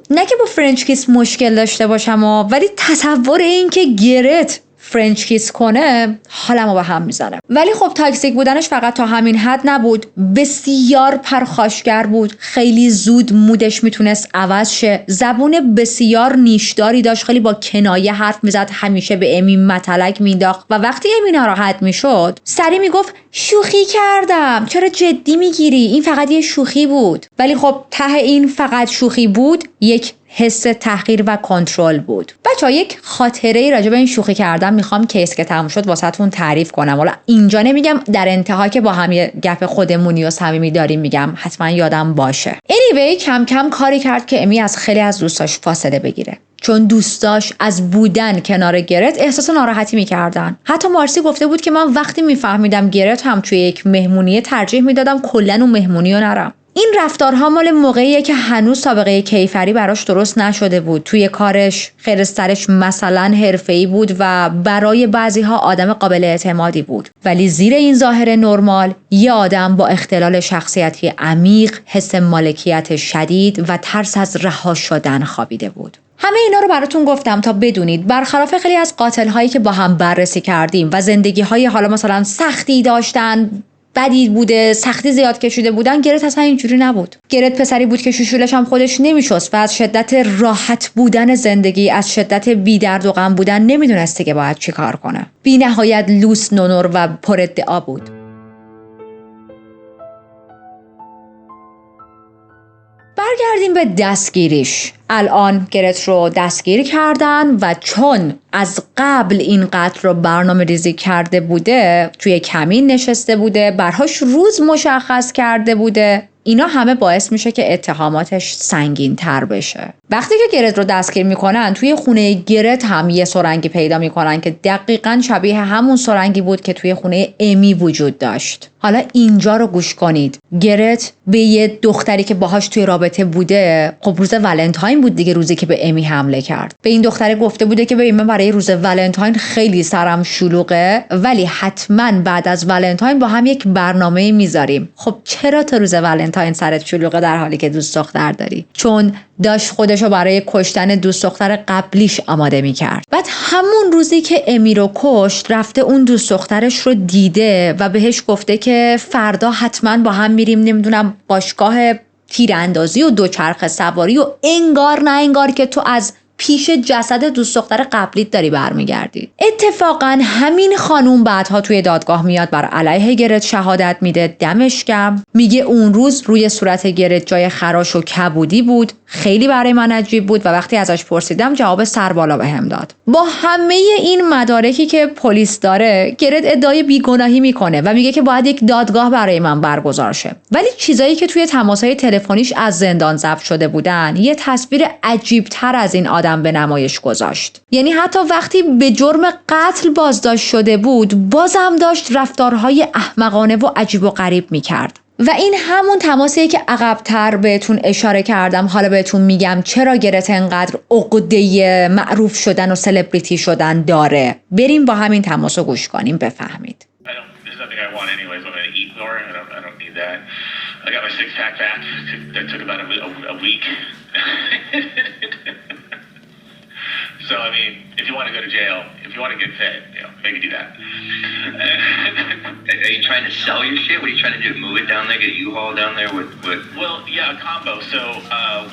نه که با فرنچ کیس مشکل داشته باشم ولی تصور این که گرت فرنچ کیس کنه حالمو به هم میزنه. ولی خب تاکسیک بودنش فقط تا همین حد نبود، بسیار پرخاشگر بود. خیلی زود مودش میتونست عوض شه، زبون بسیار نیشداری داشت، خیلی با کنایه حرف میزد، همیشه به امی متلک مینداخت و وقتی امی ناراحت میشد سری میگفت شوخی کردم، چرا جدی میگیری؟ این فقط یه شوخی بود. ولی خب ته این فقط شوخی بود یک حس تحقیر و کنترل بود. بچه‌ها یک خاطره راجع به این شوخی کردم میخوام کیس که تموم شد واسهتون تعریف کنم. حالا اینجا نمیگم، در انتها که با هم یه گپ خودمونی و صمیمی داریم میگم، حتما یادم باشه. anyway کم کم کاری کرد که امی از خیلی از دوستاش فاصله بگیره، چون دوستاش از بودن کنار گرت احساس ناراحتی میکردن. حتی مارسی گفته بود که من وقتی میفهمیدم گرت هم توی یک مهمونی ترجیح میدادم کلاً اون مهمونی رو نرم. این رفتارها مال موقعیه که هنوز سابقه کیفری براش درست نشده بود. توی کارش خیر سرش مثلا حرفه‌ای بود و برای بعضی‌ها آدم قابل اعتمادی بود، ولی زیر این ظاهر نرمال یه آدم با اختلال شخصیتی عمیق، حس مالکیت شدید و ترس از رها شدن خوابیده بود. همه اینا رو براتون گفتم تا بدونید برخلاف خیلی از قاتل‌هایی که با هم بررسی کردیم و زندگی‌های حالا مثلا سختی داشتن، بدی بوده، سختی زیاد کشیده بودن، گرت اصلا اینجوری نبود. گرت پسری بود که شوشولش هم خودش نمیشست و از شدت راحت بودن زندگی، از شدت بی درد و غم بودن نمیدونسته که باید چی کار کنه. بی نهایت لوس، نونور و پر ادعا بود. برگردیم به دستگیریش. الان گرت رو دستگیر کردن و چون از قبل این قتل رو برنامه ریزی کرده بوده، توی کمین نشسته بوده، برهاش روز مشخص کرده بوده، اینا همه باعث میشه که اتهاماتش سنگین تر بشه. وقتی که گرت رو دستگیر میکنن توی خونه گرت هم یه سرنگی پیدا میکنن که دقیقاً شبیه همون سرنگی بود که توی خونه امی وجود داشت. حالا اینجا رو گوش کنید. گرت به یه دختری که باهاش توی رابطه بوده، خب روز ولنتاین بود دیگه، روزی که به امی حمله کرد، به این دختره گفته بوده که ببین من برای روز ولنتاین خیلی سرم شلوغه، ولی حتما بعد از ولنتاین با هم یک برنامه میذاریم. خب چرا تا روز ولنتاین سرت شلوغه در حالی که دوست دختر داری؟ چون داشت خودشو برای کشتن دوست دختر قبلیش آماده میکرد. بعد همون روزی که امی رو کشت رفته اون دوست دخترش رو دیده و بهش گفته که فردا حتما با هم میریم نمیدونم باشگاه تیراندازی و دوچرخه سواری و انگار نه انگار که تو از پیش جسد دوست دختر قبلیت داری برمیگردی. اتفاقا همین خانوم بعدها توی دادگاه میاد بر علیه گرت شهادت میده. دمش گرم. میگه اون روز روی صورت گرت جای خراش و کبودی بود. خیلی برای من عجیب بود و وقتی ازش پرسیدم جواب سر بالا بهم داد. با همه این مدارکی که پلیس داره، گرت ادعای بیگناهی میکنه و میگه که باید یک دادگاه برای من برگزار شه. ولی چیزایی که توی تماس‌های تلفنیش از زندان ضبط شده بودن یه تصویر عجیب‌تر از این آدم به نمایش گذاشت. یعنی حتی وقتی به جرم قتل بازداشت شده بود، بازم داشت رفتارهای احمقانه و عجیب و غریب میکرد. و این همون تماسیه که عقب‌تر بهتون اشاره کردم. حالا بهتون میگم چرا گرت انقدر عقده معروف شدن و سلبریتی شدن داره. بریم با همین تماسو گوش کنیم بفهمید. So, I mean, if you want to go to jail, if you want to get fit, maybe do that. Are you trying to sell your shit? What are you trying to do? Move it down there, get a U-Haul down there? What? Well, yeah, a combo. So,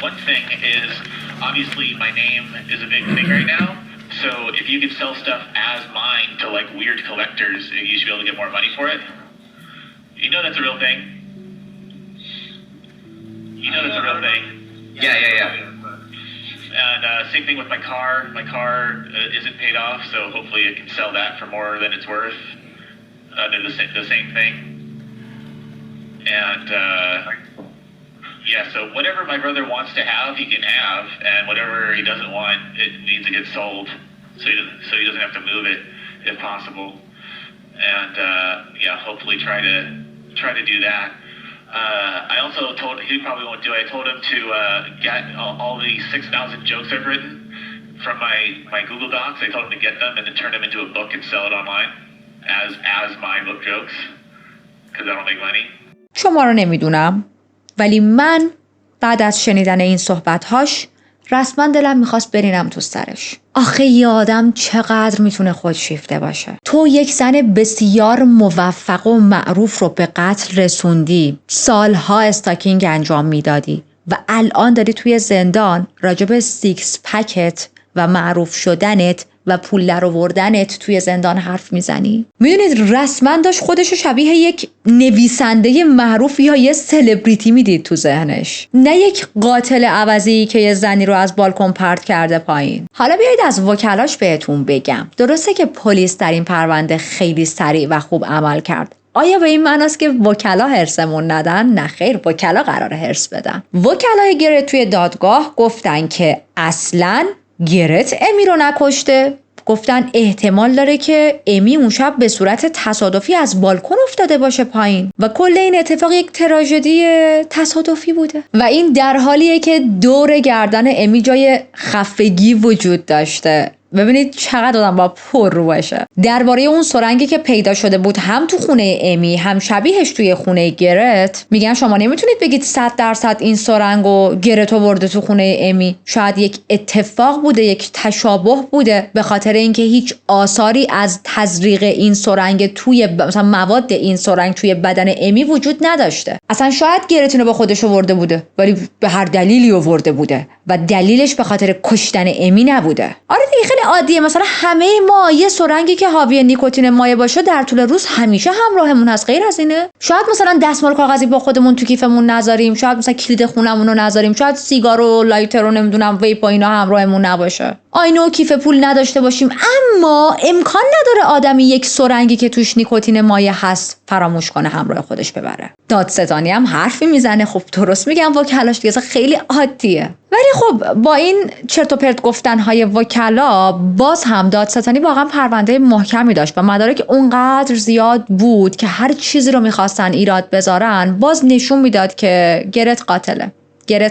one thing is, obviously, my name is a big thing right now. So, if you could sell stuff as mine to, like, weird collectors, you should be able to get more money for it. You know that's a real thing? You know that's a real thing? Yeah. And same thing with my car. My car isn't paid off, so hopefully I can sell that for more than it's worth. They're the same thing. And yeah, so whatever my brother wants to have, he can have, and whatever he doesn't want, it needs to get sold, so he doesn't have to move it if possible. And yeah, hopefully try to do that. I also told he probably won't do it. I told him to get all the 6,000 jokes I've written from my Google Docs. I told him to get them and then turn them into a book and sell it online as my book jokes because I don't make money. شما رو نمیدونم، ولی من بعد از شنیدن این صحبت‌هاش رسما دلم میخواست برینم تو سرش. آخه یه آدم چقدر میتونه خودشیفته باشه. تو یک زن بسیار موفق و معروف رو به قتل رسوندی، سالها استاکینگ انجام میدادی و الان داری توی زندان راجب سیکس پکت و معروف شدنت و پول در آوردنت توی زندان حرف میزنی؟ میدونید رسما داشت خودشو شبیه یک نویسنده معروف یا یه سلبریتی میدید تو ذهنش، نه یک قاتل عوضی که یه زنی رو از بالکن پرت کرده پایین. حالا بیایید از وکلاش بهتون بگم. درسته که پلیس در این پرونده خیلی سریع و خوب عمل کرد. آیا به این معناست که وکلا هرسمون ندن؟ نه خیر، وکلا قراره هرس بدن. وکلای گرت توی دادگاه گفتن که اصلاً گرت امی رو نکشته. گفتن احتمال داره که امی اون شب به صورت تصادفی از بالکن افتاده باشه پایین و کل این اتفاق یک تراژدی تصادفی بوده و این در حالیه که دور گردن امی جای خفگی وجود داشته. ببینید چقدر آدم با پر رو باشه. درباره اون سرنگی که پیدا شده بود هم تو خونه امی هم شبیهش توی خونه گرت، میگن شما نمیتونید بگید 100% این سرنگو گرت آورده تو خونه امی. شاید یک اتفاق بوده، یک تشابه بوده، به خاطر اینکه هیچ آثاری از تزریق این سرنگ توی مثلا مواد این سرنگ توی بدن امی وجود نداشته. اصلا شاید گرت اینو به خودش آورده بوده ولی به هر دلیلی آورده بوده و دلیلش به خاطر کشتن امی نبوده. آره دیگه خیلی عادیه. مثلا همه ما یه سرنگی که حاوی نیکوتین مایع باشه در طول روز همیشه همراهمون هست. غیر از اینه؟ شاید مثلا دستمال کاغذی با خودمون تو کیفمون نذاریم، شاید مثلا کلید خونمون رو نذاریم، شاید سیگار و لایتر رو نمیدونم ویپ و اینا همراهمون نباشه، آینه و کیف پول نداشته باشیم. اما امکان نداره آدمی یک سرنگی که توش نیکوتین مایع هست فراموش کنه همراه خودش ببره. دادستانی هم حرفی میزنه. خب درست میگم وکلاش دیگه خیلی عادیه. ولی خب با این چرت و پرت گفتن‌های وکلا باز هم دادستانی واقعا پرونده محکمی داشت و مدارک اونقدر زیاد بود که هر چیزی رو می‌خواستن ایراد بذارن باز نشون میداد که گرت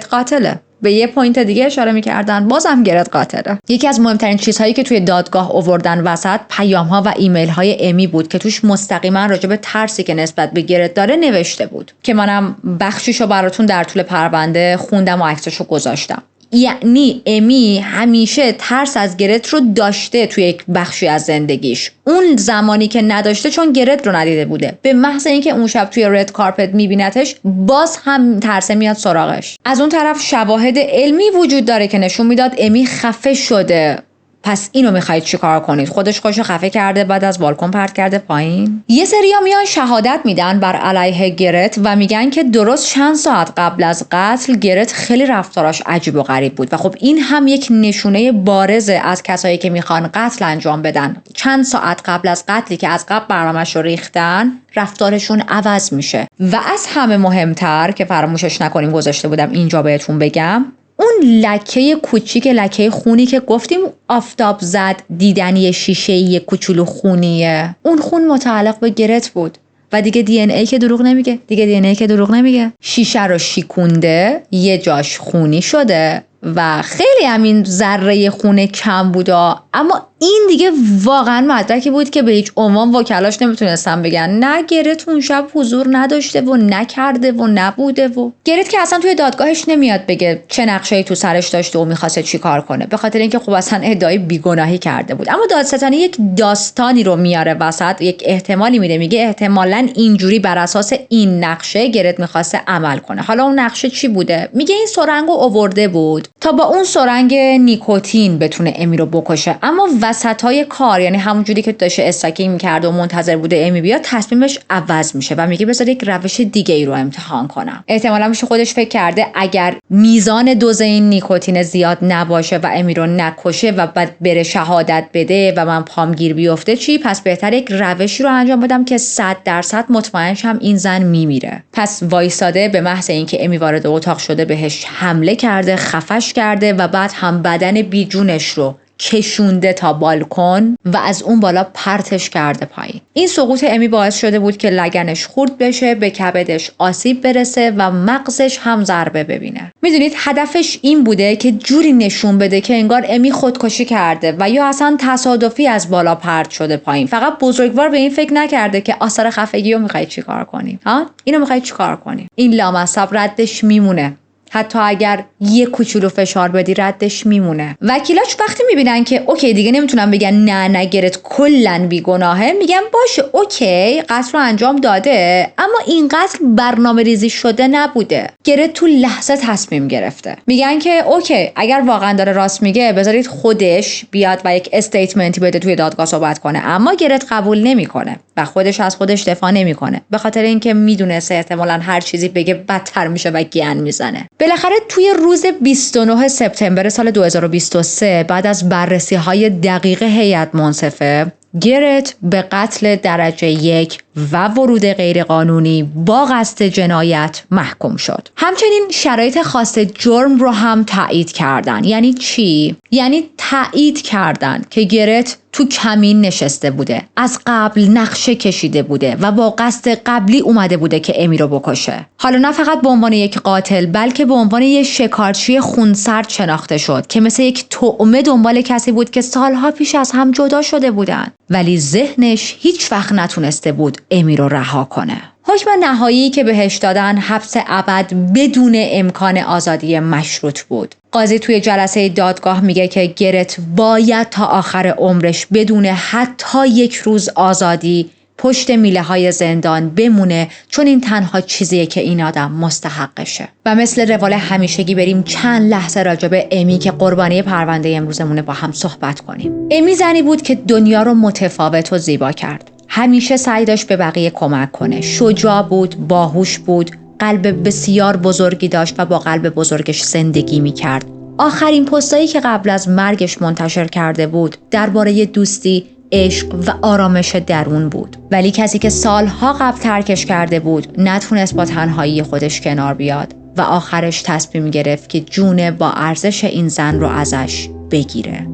قاتله. به یه پوینت دیگه اشاره می‌کردن بازم گرت قاتله. یکی از مهمترین چیزهایی که توی دادگاه آوردن وسط پیام‌ها و ایمیل‌های امی بود که توش مستقیما راجع به ترسی که نسبت به گرت داره نوشته بود که منم بخشیشو براتون در طول پرونده خوندم و عکسشو گذاشتم. یعنی امی همیشه ترس از گرت رو داشته توی یک بخشی از زندگیش. اون زمانی که نداشته چون گرت رو ندیده بوده. به محض اینکه اون شب توی رد کارپت میبینتش باز هم ترس میاد سراغش. از اون طرف شواهد علمی وجود داره که نشون میداد امی خفه شده. پس اینو میخواید چیکار کنید؟ خودش خفه کرده بعد از بالکن پرت کرده پایین. یه سریا میان شهادت میدن بر علیه گرت و میگن که درست چند ساعت قبل از قتل گرت خیلی رفتاراش عجیب و غریب بود و خب این هم یک نشونه بارزه از کسایی که میخوان قتل انجام بدن. چند ساعت قبل از قتلی که از قبل برنامه‌اش رو ریختن رفتارشون عوض میشه. و از همه مهمتر که فراموشش نکنیم گذاشته بودم اینجا بهتون بگم، اون لکه کوچیک، لکه خونی که گفتیم آفتاب زد دیدنی شیشه‌ای کوچولو خونیه، اون خون متعلق به گرت بود و دیگه دی ان ای که دروغ نمیگه. شیشه رو شیکونده، یه جاش خونی شده و خیلی همین ذره خونه کم بود، اما این دیگه واقعا مدرکی بود که به هیچ عنوان وکلاش نمیتونستن بگن نه گرت اون شب حضور نداشته و نکرده و نبوده. و گرت که اصلا توی دادگاهش نمیاد بگه چه نقشه‌ای تو سرش داشته و میخواسته چی کار کنه، به خاطر اینکه خب اصلا ادعای بیگناهی کرده بود. اما دادستانی یک داستانی رو میاره وسط، یک احتمالی میده، میگه احتمالاً اینجوری بر اساس این نقشه گرت میخواسته عمل کنه. حالا اون نقشه چی بوده؟ میگه این سرنگو آورده بود تا با اون سرنگ نیکوتین بتونه امی رو بکشه، اما وسطای کار، یعنی همون جوری که داشته استاکینگ می‌کرد و منتظر بوده امی بیاد، تصمیمش عوض میشه و میگه بذار یک روش دیگه ای رو امتحان کنم. احتمالاً میشه خودش فکر کرده اگر میزان دوز این نیکوتین زیاد نباشه و امی رو نکشه و بعد بره شهادت بده و من پام گیر بیفته چی؟ پس بهتر یک روشی رو انجام بدم که 100% مطمئن شم این زن میمیره. پس وایساده به محض اینکه امی وارد اتاق شده بهش حمله کرده، خفش کرده و بعد هم بدن بیجونش رو کشونده تا بالکن و از اون بالا پرتش کرده پایین. این سقوط امی باعث شده بود که لگنش خورد بشه، به کبدش آسیب برسه و مغزش هم ضربه ببینه. میدونید هدفش این بوده که جوری نشون بده که انگار امی خودکشی کرده و یا اصلا تصادفی از بالا پرت شده پایین. فقط بزرگوار به این فکر نکرده که آثار خفگی رو میخواید چیکار کنی؟ اینو میخواید چیکار کنی؟ این لامصب ردش میمونه. حتی اگر یه کوچولو فشار بدی ردش میمونه. وکیلاش وقتی میبینن که اوکی دیگه نمیتونن بگن نه گرت کلن بیگناهه، میگن باشه اوکی قتل رو انجام داده، اما این قتل برنامه ریزی شده نبوده. گرت تو لحظه تصمیم گرفته. میگن که اوکی اگر واقعا داره راست میگه بذارید خودش بیاد و یک استیتمنتی بده توی دادگاه صحبت کنه، اما گرت قبول نمیکنه و خودش از خودش دفاع نمیکنه، به خاطر اینکه میدونسته احتمالاً هر چیزی بگه بدتر میشه و گن میزنه. بالاخره توی روز 29 سپتامبر سال 2023 بعد از بررسی‌های دقیق هیئت منصفه، گرت به قتل درجه 1 و ورود غیرقانونی با قصد جنایت محکوم شد. همچنین شرایط خاص جرم رو هم تایید کردن. یعنی چی؟ یعنی تایید کردن که گرت تو کمین نشسته بوده، از قبل نقشه کشیده بوده و با قصد قبلی اومده بوده که امی رو بکشه. حالا نه فقط به عنوان یک قاتل بلکه به عنوان یک شکارچی خونسرد شناخته شد که مثل یک طعمه دنبال کسی بود که سالها پیش از هم جدا شده بودن، ولی ذهنش هیچ وقت نتونسته بود امی رو رها کنه. حکم نهایی که بهش دادن حبس ابد بدون امکان آزادی مشروط بود. قاضی توی جلسه دادگاه میگه که گرت باید تا آخر عمرش بدون حتی یک روز آزادی پشت میله های زندان بمونه، چون این تنها چیزیه که این آدم مستحقشه. و مثل روال همیشگی بریم چند لحظه راجع به امی که قربانی پرونده امروزمونه با هم صحبت کنیم. امی زنی بود که دنیا رو متفاوت و زیبا کرد. همیشه سعی داشت به بقیه کمک کنه. شجاع بود، باهوش بود، قلب بسیار بزرگی داشت و با قلب بزرگش زندگی می‌کرد. آخرین پستایی که قبل از مرگش منتشر کرده بود درباره دوستی، عشق و آرامش درون بود. ولی کسی که سالها قبل ترکش کرده بود نتونست با تنهایی خودش کنار بیاد و آخرش تصمیم گرفت که جون با ارزش این زن رو ازش بگیره.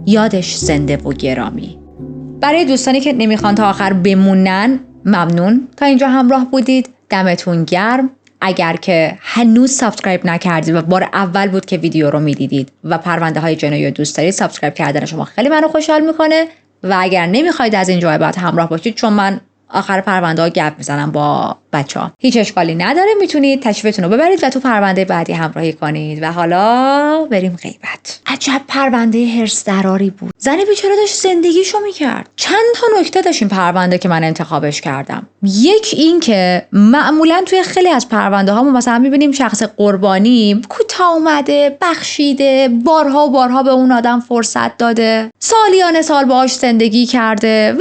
یادش زنده و گرامی. برای دوستانی که نمیخوان تا آخر بمونن، ممنون تا اینجا همراه بودید. دمتون گرم. اگر که هنوز سابسکرایب نکردید و بار اول بود که ویدیو رو میدیدید و پرونده های جنایی دوست دارید، سابسکرایب کردن شما خیلی منو خوشحال میکنه. و اگر نمیخواید از اینجا بعد همراه باشید، چون من آخر پرونده ها گپ میزنم با بچه‌ها، هیچ اشکالی نداره، میتونید تشریفتون رو ببرید و تو پرونده بعدی همراهی کنید. و حالا بریم غیبت. عجب پرونده هرس دراری بود. زن بیچاره داشت زندگیشو میکرد. چند تا نکته داشت این پرونده که من انتخابش کردم. یک این که معمولا توی خیلی از پرونده ها ما مثلا میبینیم شخص قربانی کوتاه اومده، بخشیده، بارها و بارها به اون آدم فرصت داده، سالیان سال باهاش زندگی کرده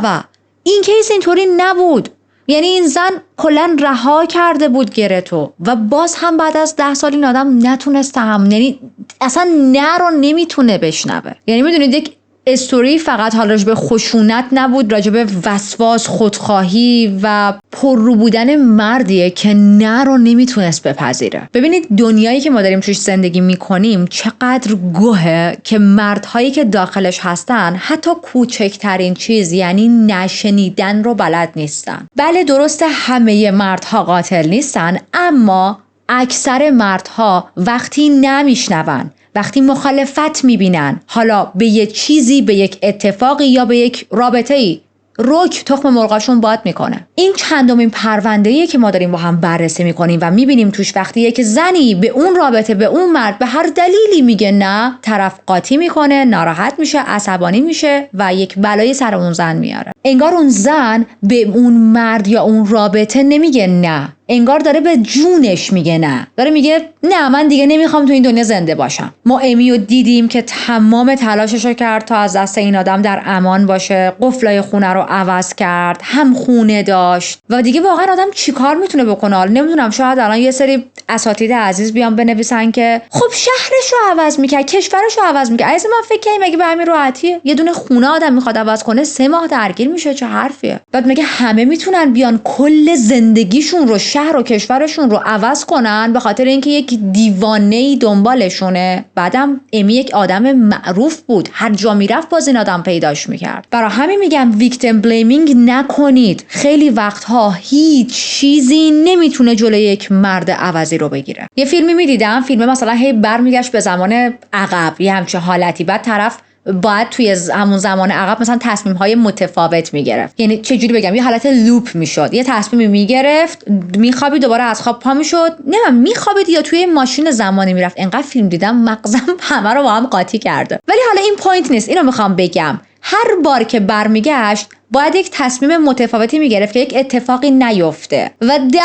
و این کیس اینطوری نبود. یعنی این زن کلن رها کرده بود گرتو و باز هم بعد از 10 سال این آدم نتونسته یعنی اصلا نه رو نمیتونه بشنوه. یعنی میدونید یک استوری فقط حال راجب خشونت نبود، راجب وسواس، خودخواهی و پررو بودن مردیه که نه رو نمیتونست بپذیره. ببینید دنیایی که ما داریم توش زندگی میکنیم چقدر گوهه که مردهایی که داخلش هستن حتی کوچکترین چیز یعنی نشنیدن رو بلد نیستن. بله درسته همه مردها قاتل نیستن، اما اکثر مردها وقتی نمیشنون، وقتی مخالفت میبینن، حالا به یک چیزی، به یک اتفاقی یا به یک رابطه‌ای، رک تخم مرغاشون باد میکنه. این چندمین پرونده‌ایه که ما داریم با هم بررسی میکنیم و میبینیم توش وقتی یک زنی به اون رابطه، به اون مرد به هر دلیلی میگه نه، طرف قاطی میکنه، ناراحت میشه، عصبانی میشه و یک بلایی سر اون زن میاره. انگار اون زن به اون مرد یا اون رابطه نمیگه نه، انگار داره به جونش میگه نه، داره میگه نه من دیگه نمیخوام تو این دنیا زنده باشم. ما امیو دیدیم که تمام تلاششو کرد تا از دست این آدم در امان باشه، قفلای خونه رو عوض کرد، هم خونه داشت و دیگه واقعا آدم چیکار میتونه بکنه؟ حالا نمیدونم، شاید الان یه سری اساتید عزیز بیان بنویسن که خب شهرش رو عوض میکرد، کشورش رو عوض میکرد. عزیز من فکر کنم مگه به همین راحتیه؟ یه دونه خونه آدم میخواد عوض کنه 3 ماه درگیر میشه، چه حرفیه؟ بعد میگه همه میتونن بیان کل زندگیشون رو، شهر و کشورشون رو عوض کنن به خاطر اینکه یک دیوانه‌ای دنبالشونه. بعدم امی یک آدم معروف بود، هر جا میرفت باز این آدم پیداش میکرد. برای همین میگم ویکتیم بلیمینگ نکنید. خیلی وقتها هیچ چیزی نمیتونه جلوی یک مرد عوضی رو بگیره. یه فیلمی میدیدم، فیلم مثلا هی برمیگشت به زمان عقب، یه همچین حالتی، بعد طرف باید توی همون زمان عقب مثلا تصمیم‌های متفاوت میگرفت. یعنی چه جوری بگم، یه حالت لوپ میشد، یه تصمیمی میگرفت، میخوابید، دوباره از خواب پا میشد، نمیدونم میخوابید یا توی ماشین زمانی میرفت. انقدر فیلم دیدم مغزم همه رو با هم قاطی کرده. ولی حالا این پوینت نیست، اینو میخوام بگم هر بار که برمیگشت باید یک تصمیم متفاوتی میگرفت که یک اتفاقی نیفته و 10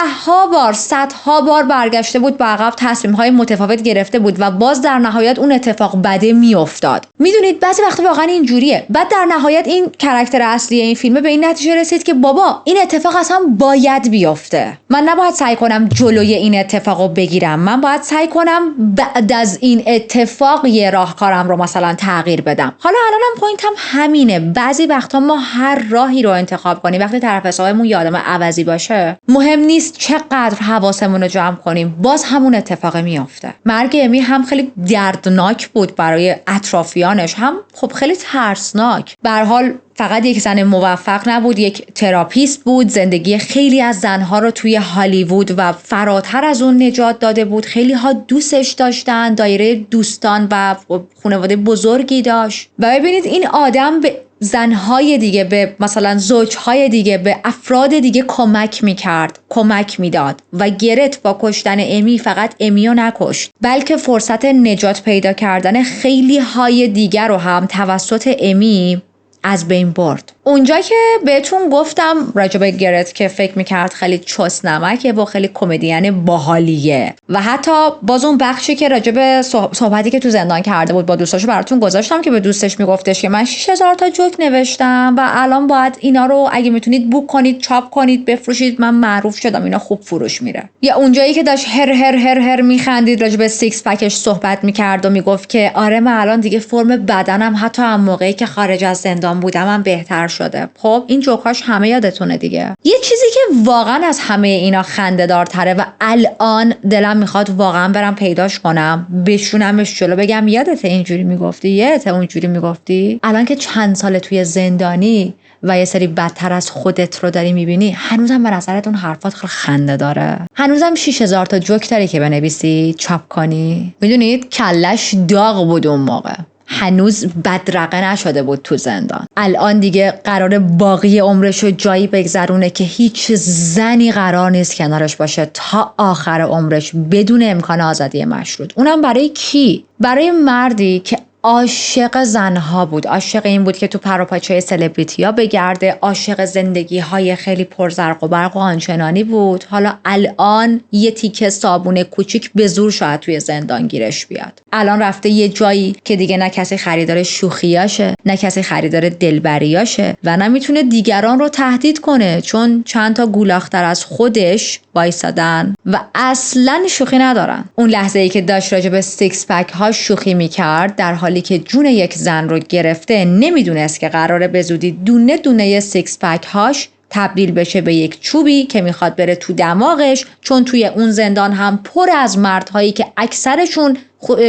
بار 100 بار برگشته بود به عقب، تصمیم های متفاوت گرفته بود و باز در نهایت اون اتفاق بده میافتاد. میدونید بعضی وقتا واقعا اینجوریه. بعد در نهایت این کاراکتر اصلی این فیلم به این نتیجه رسید که بابا این اتفاق اصلا باید بیفته، من نباید سعی کنم جلوی این اتفاقو بگیرم، من باید سعی کنم بعد از این اتفاق یه راهکارم رو مثلا تغییر بدم. حالا الانم پوینتم همینه، بعضی وقتا ما هر راهی رو انتخاب کنیم، وقتی طرف حسابمون یه آدم عوضی باشه، مهم نیست چقدر حواسمون رو جمع کنیم، باز همون اتفاق میافته. مرگ امی هم خیلی دردناک بود برای اطرافیانش، هم خب خیلی ترسناک. به هر حال فقط یک زن موفق نبود، یک تراپیست بود، زندگی خیلی از زنها رو توی هالیوود و فراتر از اون نجات داده بود. خیلی ها دوستش داشتن، دایره دوستان و خانواده بزرگی داشت. و ببینید این آدم به زنهای دیگه، به مثلا زوجهای دیگه، به افراد دیگه کمک میکرد، کمک میداد و گرت با کشتن امی فقط امیو نکشت، بلکه فرصت نجات پیدا کردن خیلی های دیگر رو هم توسط امی از بین برد. اونجا که بهتون گفتم راجب گرت که فکر میکرد خیلی چوس نمکه و خیلی کمدین باحالیه و حتی باز اون بخشی که راجب صحبتی که تو زندان کرده بود با دوستاشو براتون گذاشتم که به دوستش میگفتش که من 6000 تا جوک نوشتم و الان باید اینا رو اگه میتونید بوک کنید، چاپ کنید، بفروشید، من معروف شدم، اینا خوب فروش میره. یا اونجایی که داشت هر میخندید راجب سیکس پکش صحبت میکرد و میگفت که آره من الان دیگه فرم بدنم حتی هم موقعی که خارج از زندان بودم بهتر نشده. خب این جوکاش همه یادتونه دیگه. یه چیزی که واقعا از همه اینا خنده‌دارتره و الان دلم میخواد واقعا برم پیداش کنم، بشونمش جلو بگم یادت اینجوری میگفتی، یادت اونجوری میگفتی. الان که چند سال توی زندانی و یه سری بدتر از خودت رو داری میبینی، هنوزم به نظرت اون حرفات خیلی خنده داره؟ هنوزم 6000 تا جوک داری که بنویسی چاپ کنی؟ میدونید کلش داغ بود اون موقع، هنوز بدرقه نشده بود تو زندان. الان دیگه قرار باقی عمرش رو جایی بگذرونه که هیچ زنی قرار نیست کنارش باشه تا آخر عمرش بدون امکان آزادی مشروط. اونم برای کی؟ برای مردی که عاشق زنها بود، عاشق این بود که تو پروپاچه سلبریتی‌ها بگرده، عاشق زندگی‌های خیلی پرزرق و برق و آنچنانی بود. حالا الان یه تیکه صابون کوچیک به زور شاید توی زندان گیرش بیاد. الان رفته یه جایی که دیگه نه کسی خریدار شوخیاشه، نه کسی خریدار دلبریاشه و نه میتونه دیگران رو تهدید کنه، چون چند تا گولاختر از خودش وایسادن و اصلا شوخی ندارن. اون لحظه‌ای که داشت راجع به سیکس پک ها شوخی میکرد، در حالی که جون یک زن رو گرفته، نمیدونست که قراره به زودی دونه دونه سیکس پک هاش تبدیل بشه به یک چوبی که میخواد بره تو دماغش، چون توی اون زندان هم پر از مردهایی که اکثرشون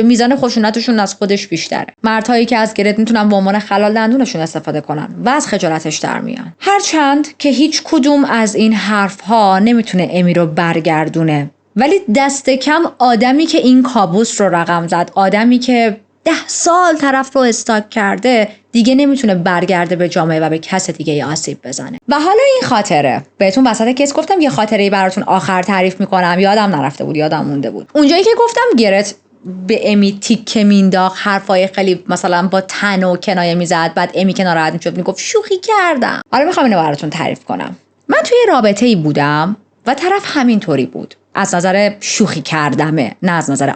میزان خشونتشون از خودش بیشتره، مردهایی که از گرت میتونن به عنوان خلال دندونشون استفاده کنن و از خجالتش در میان. هرچند که هیچ کدوم از این حرفها نمیتونه امی رو برگردونه، ولی دست کم آدمی که این کابوس رو رقم زد، آدمی که 10 سال طرف رو استاک کرده، دیگه نمیتونه برگرده به جامعه و به کس دیگه آسیب بزنه. و حالا این خاطره، بهتون وسط کیس گفتم یه خاطره‌ای براتون آخر تعریف میکنم، یادم نرفته بود، یادم مونده بود. اونجایی که گفتم گرت به امی تیکه مینداخت، حرفای خیلی مثلا با تن و کنایه میزد، بعد امی که ناراحت میشد میگفت شوخی کردم. حالا میخوام اینو براتون تعریف کنم. من توی رابطه‌ای بودم و طرف همینطوری بود، از نظر شوخی کردمه، نه از نظر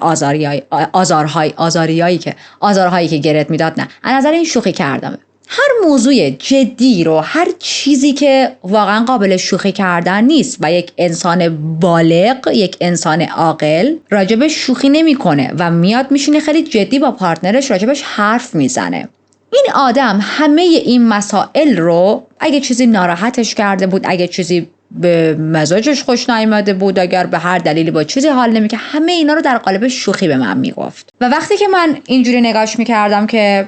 آزارهایی که گرت میداد، نه از نظر این شوخی کردمه. هر موضوع جدی رو، هر چیزی که واقعا قابل شوخی کردن نیست و یک انسان بالغ، یک انسان عاقل راجبش شوخی نمیکنه و میاد میشینه خیلی جدی با پارتنرش راجبش حرف میزنه. این آدم همه این مسائل رو، اگه چیزی ناراحتش کرده بود، اگه چیزی به مزاجش خوش نیامده بود، اگر به هر دلیلی با چیزی حال نمیکرد، همه اینا رو در قالب شوخی به من میگفت. و وقتی که من اینجوری نگاش میکردم که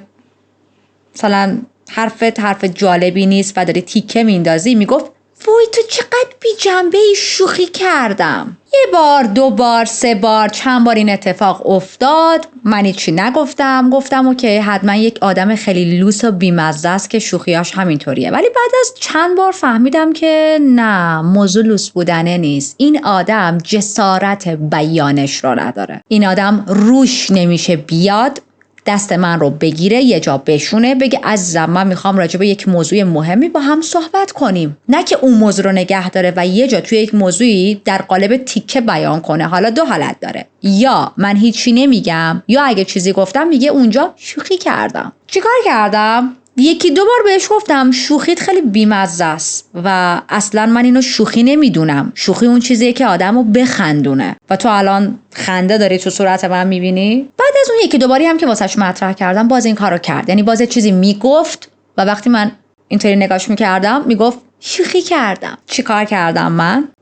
مثلا حرف جالبی نیست و داری تیکه میندازی، میگفت وای تو چقدر بی جنبه ای، شوخی کردم. 1 بار 2 بار 3 بار چند بار این اتفاق افتاد، من هیچی نگفتم، گفتم اوکی حتما یک آدم خیلی لوس و بیمزه است که شوخیاش همینطوریه. ولی بعد از چند بار فهمیدم که نه، موضوع لوس بودنه نیست. این آدم جسارت بیانش رو نداره. این آدم روش نمیشه بیاد دست من رو بگیره، یه جا بشونه، بگه عزیزم من میخوام راجع به یک موضوع مهمی با هم صحبت کنیم، نه که اون موضوع رو نگه داره و یه جا توی یک موضوعی در قالب تیکه بیان کنه. حالا 2 حالت داره، یا من هیچی نمیگم، یا اگه چیزی گفتم میگه اونجا شوخی کردم. چیکار کردم؟ 1-2 بار بهش گفتم شوخیت خیلی بیمزه است و اصلا من اینو شوخی نمیدونم. شوخی اون چیزیه که آدمو بخندونه و تو الان خنده داری تو صورت من میبینی. بعد از اون 1-2 باری هم که واسش مطرح کردم، باز این کارو کرد. یعنی باز چیزی میگفت و وقتی من اینطوری نگاش میکردم میگفت شوخی کردم. چیکار کردم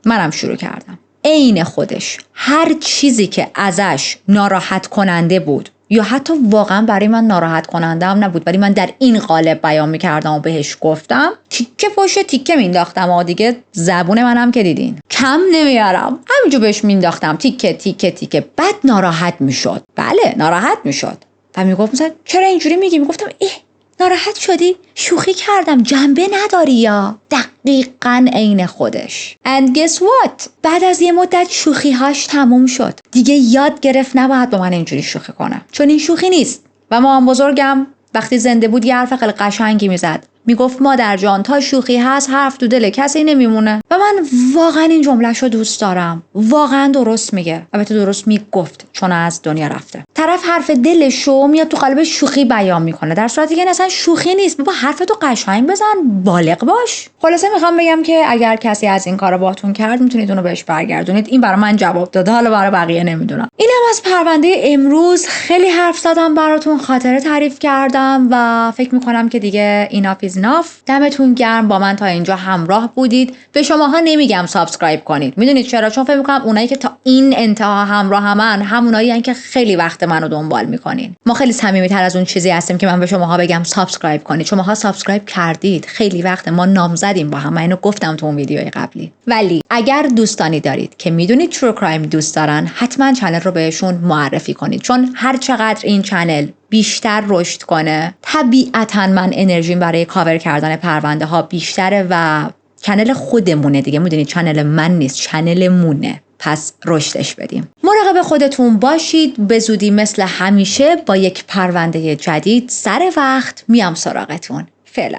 منم شروع کردم عین خودش هر چیزی که ازش ناراحت کننده بود یا حتی واقعا برای من ناراحت کننده هم نبود ولی من در این قالب بیان میکردم و بهش گفتم، تیکه پشت تیکه مینداختم و دیگه زبون منم که دیدین کم نمیارم، همینجور بهش مینداختم تیکه تیکه تیکه. بعد ناراحت میشد، بله ناراحت میشد و میگفت مثلا چرا اینجوری میگی؟ میگفتم ناراحت شدی؟ شوخی کردم، جنبه نداری. یا دقیقاً عین خودش. And guess what؟ بعد از یه مدت شوخی‌هاش تموم شد. دیگه یاد گرفت نباید با من اینجوری شوخی کنم، چون این شوخی نیست. و مامان بزرگم وقتی زنده بود یه حرف خیلی قشنگی میزد، میگفت مادر جان تا شوخی هست حرف تو دل کسی نمیمونه. و من واقعا این جمله‌شو دوست دارم. واقعا درست میگه. البته درست میگفت چون از دنیا رفته. طرف طرف حرف دلشو میاد تو قالب شوخی بیان میکنه، در صورتی که اصلا شوخی نیست. بابا حرفتو قشنگ بزن، بالغ باش. خلاصه میخوام بگم که اگر کسی از این کارو باهاتون کرد میتونید اونو بهش برگردونید. این برای من جواب داده، حالا برای بقیه نمیدونم. اینم از پرونده امروز. خیلی حرف زدم براتون، خاطره تعریف کردم و فکر میکنم که دیگه enough is enough. دمتون گرم با من تا اینجا همراه بودید. به شماها نمیگم سابسکرایب کنید. میدونید چرا؟ چون فکر میکنم اونایی که تا این انتها همراه همن همونایی ان که خیلی وقت منو دنبال میکنین. ما خیلی صمیمی‌تر از اون چیزی هستیم که من به شماها بگم سابسکرایب کنید. شماها سابسکرایب کردید، خیلی وقت ما نام زدیم با هم. من اینو گفتم تو اون ویدیوی قبلی. ولی اگر دوستانی دارید که میدونید ترو کرایم دوست دارن، حتما چنل رو بهشون معرفی کنید، چون هر چقدر این چنل بیشتر رشد کنه طبیعتاً من انرژیم برای کاور کردن پرونده ها بیشتره و چنل خودمونه دیگه. میدونید چنل من نیست، چنل مونه. پس رشدش بدیم. مراقب خودتون باشید. به زودی مثل همیشه با یک پرونده جدید سر وقت میام سراغتون. فعلا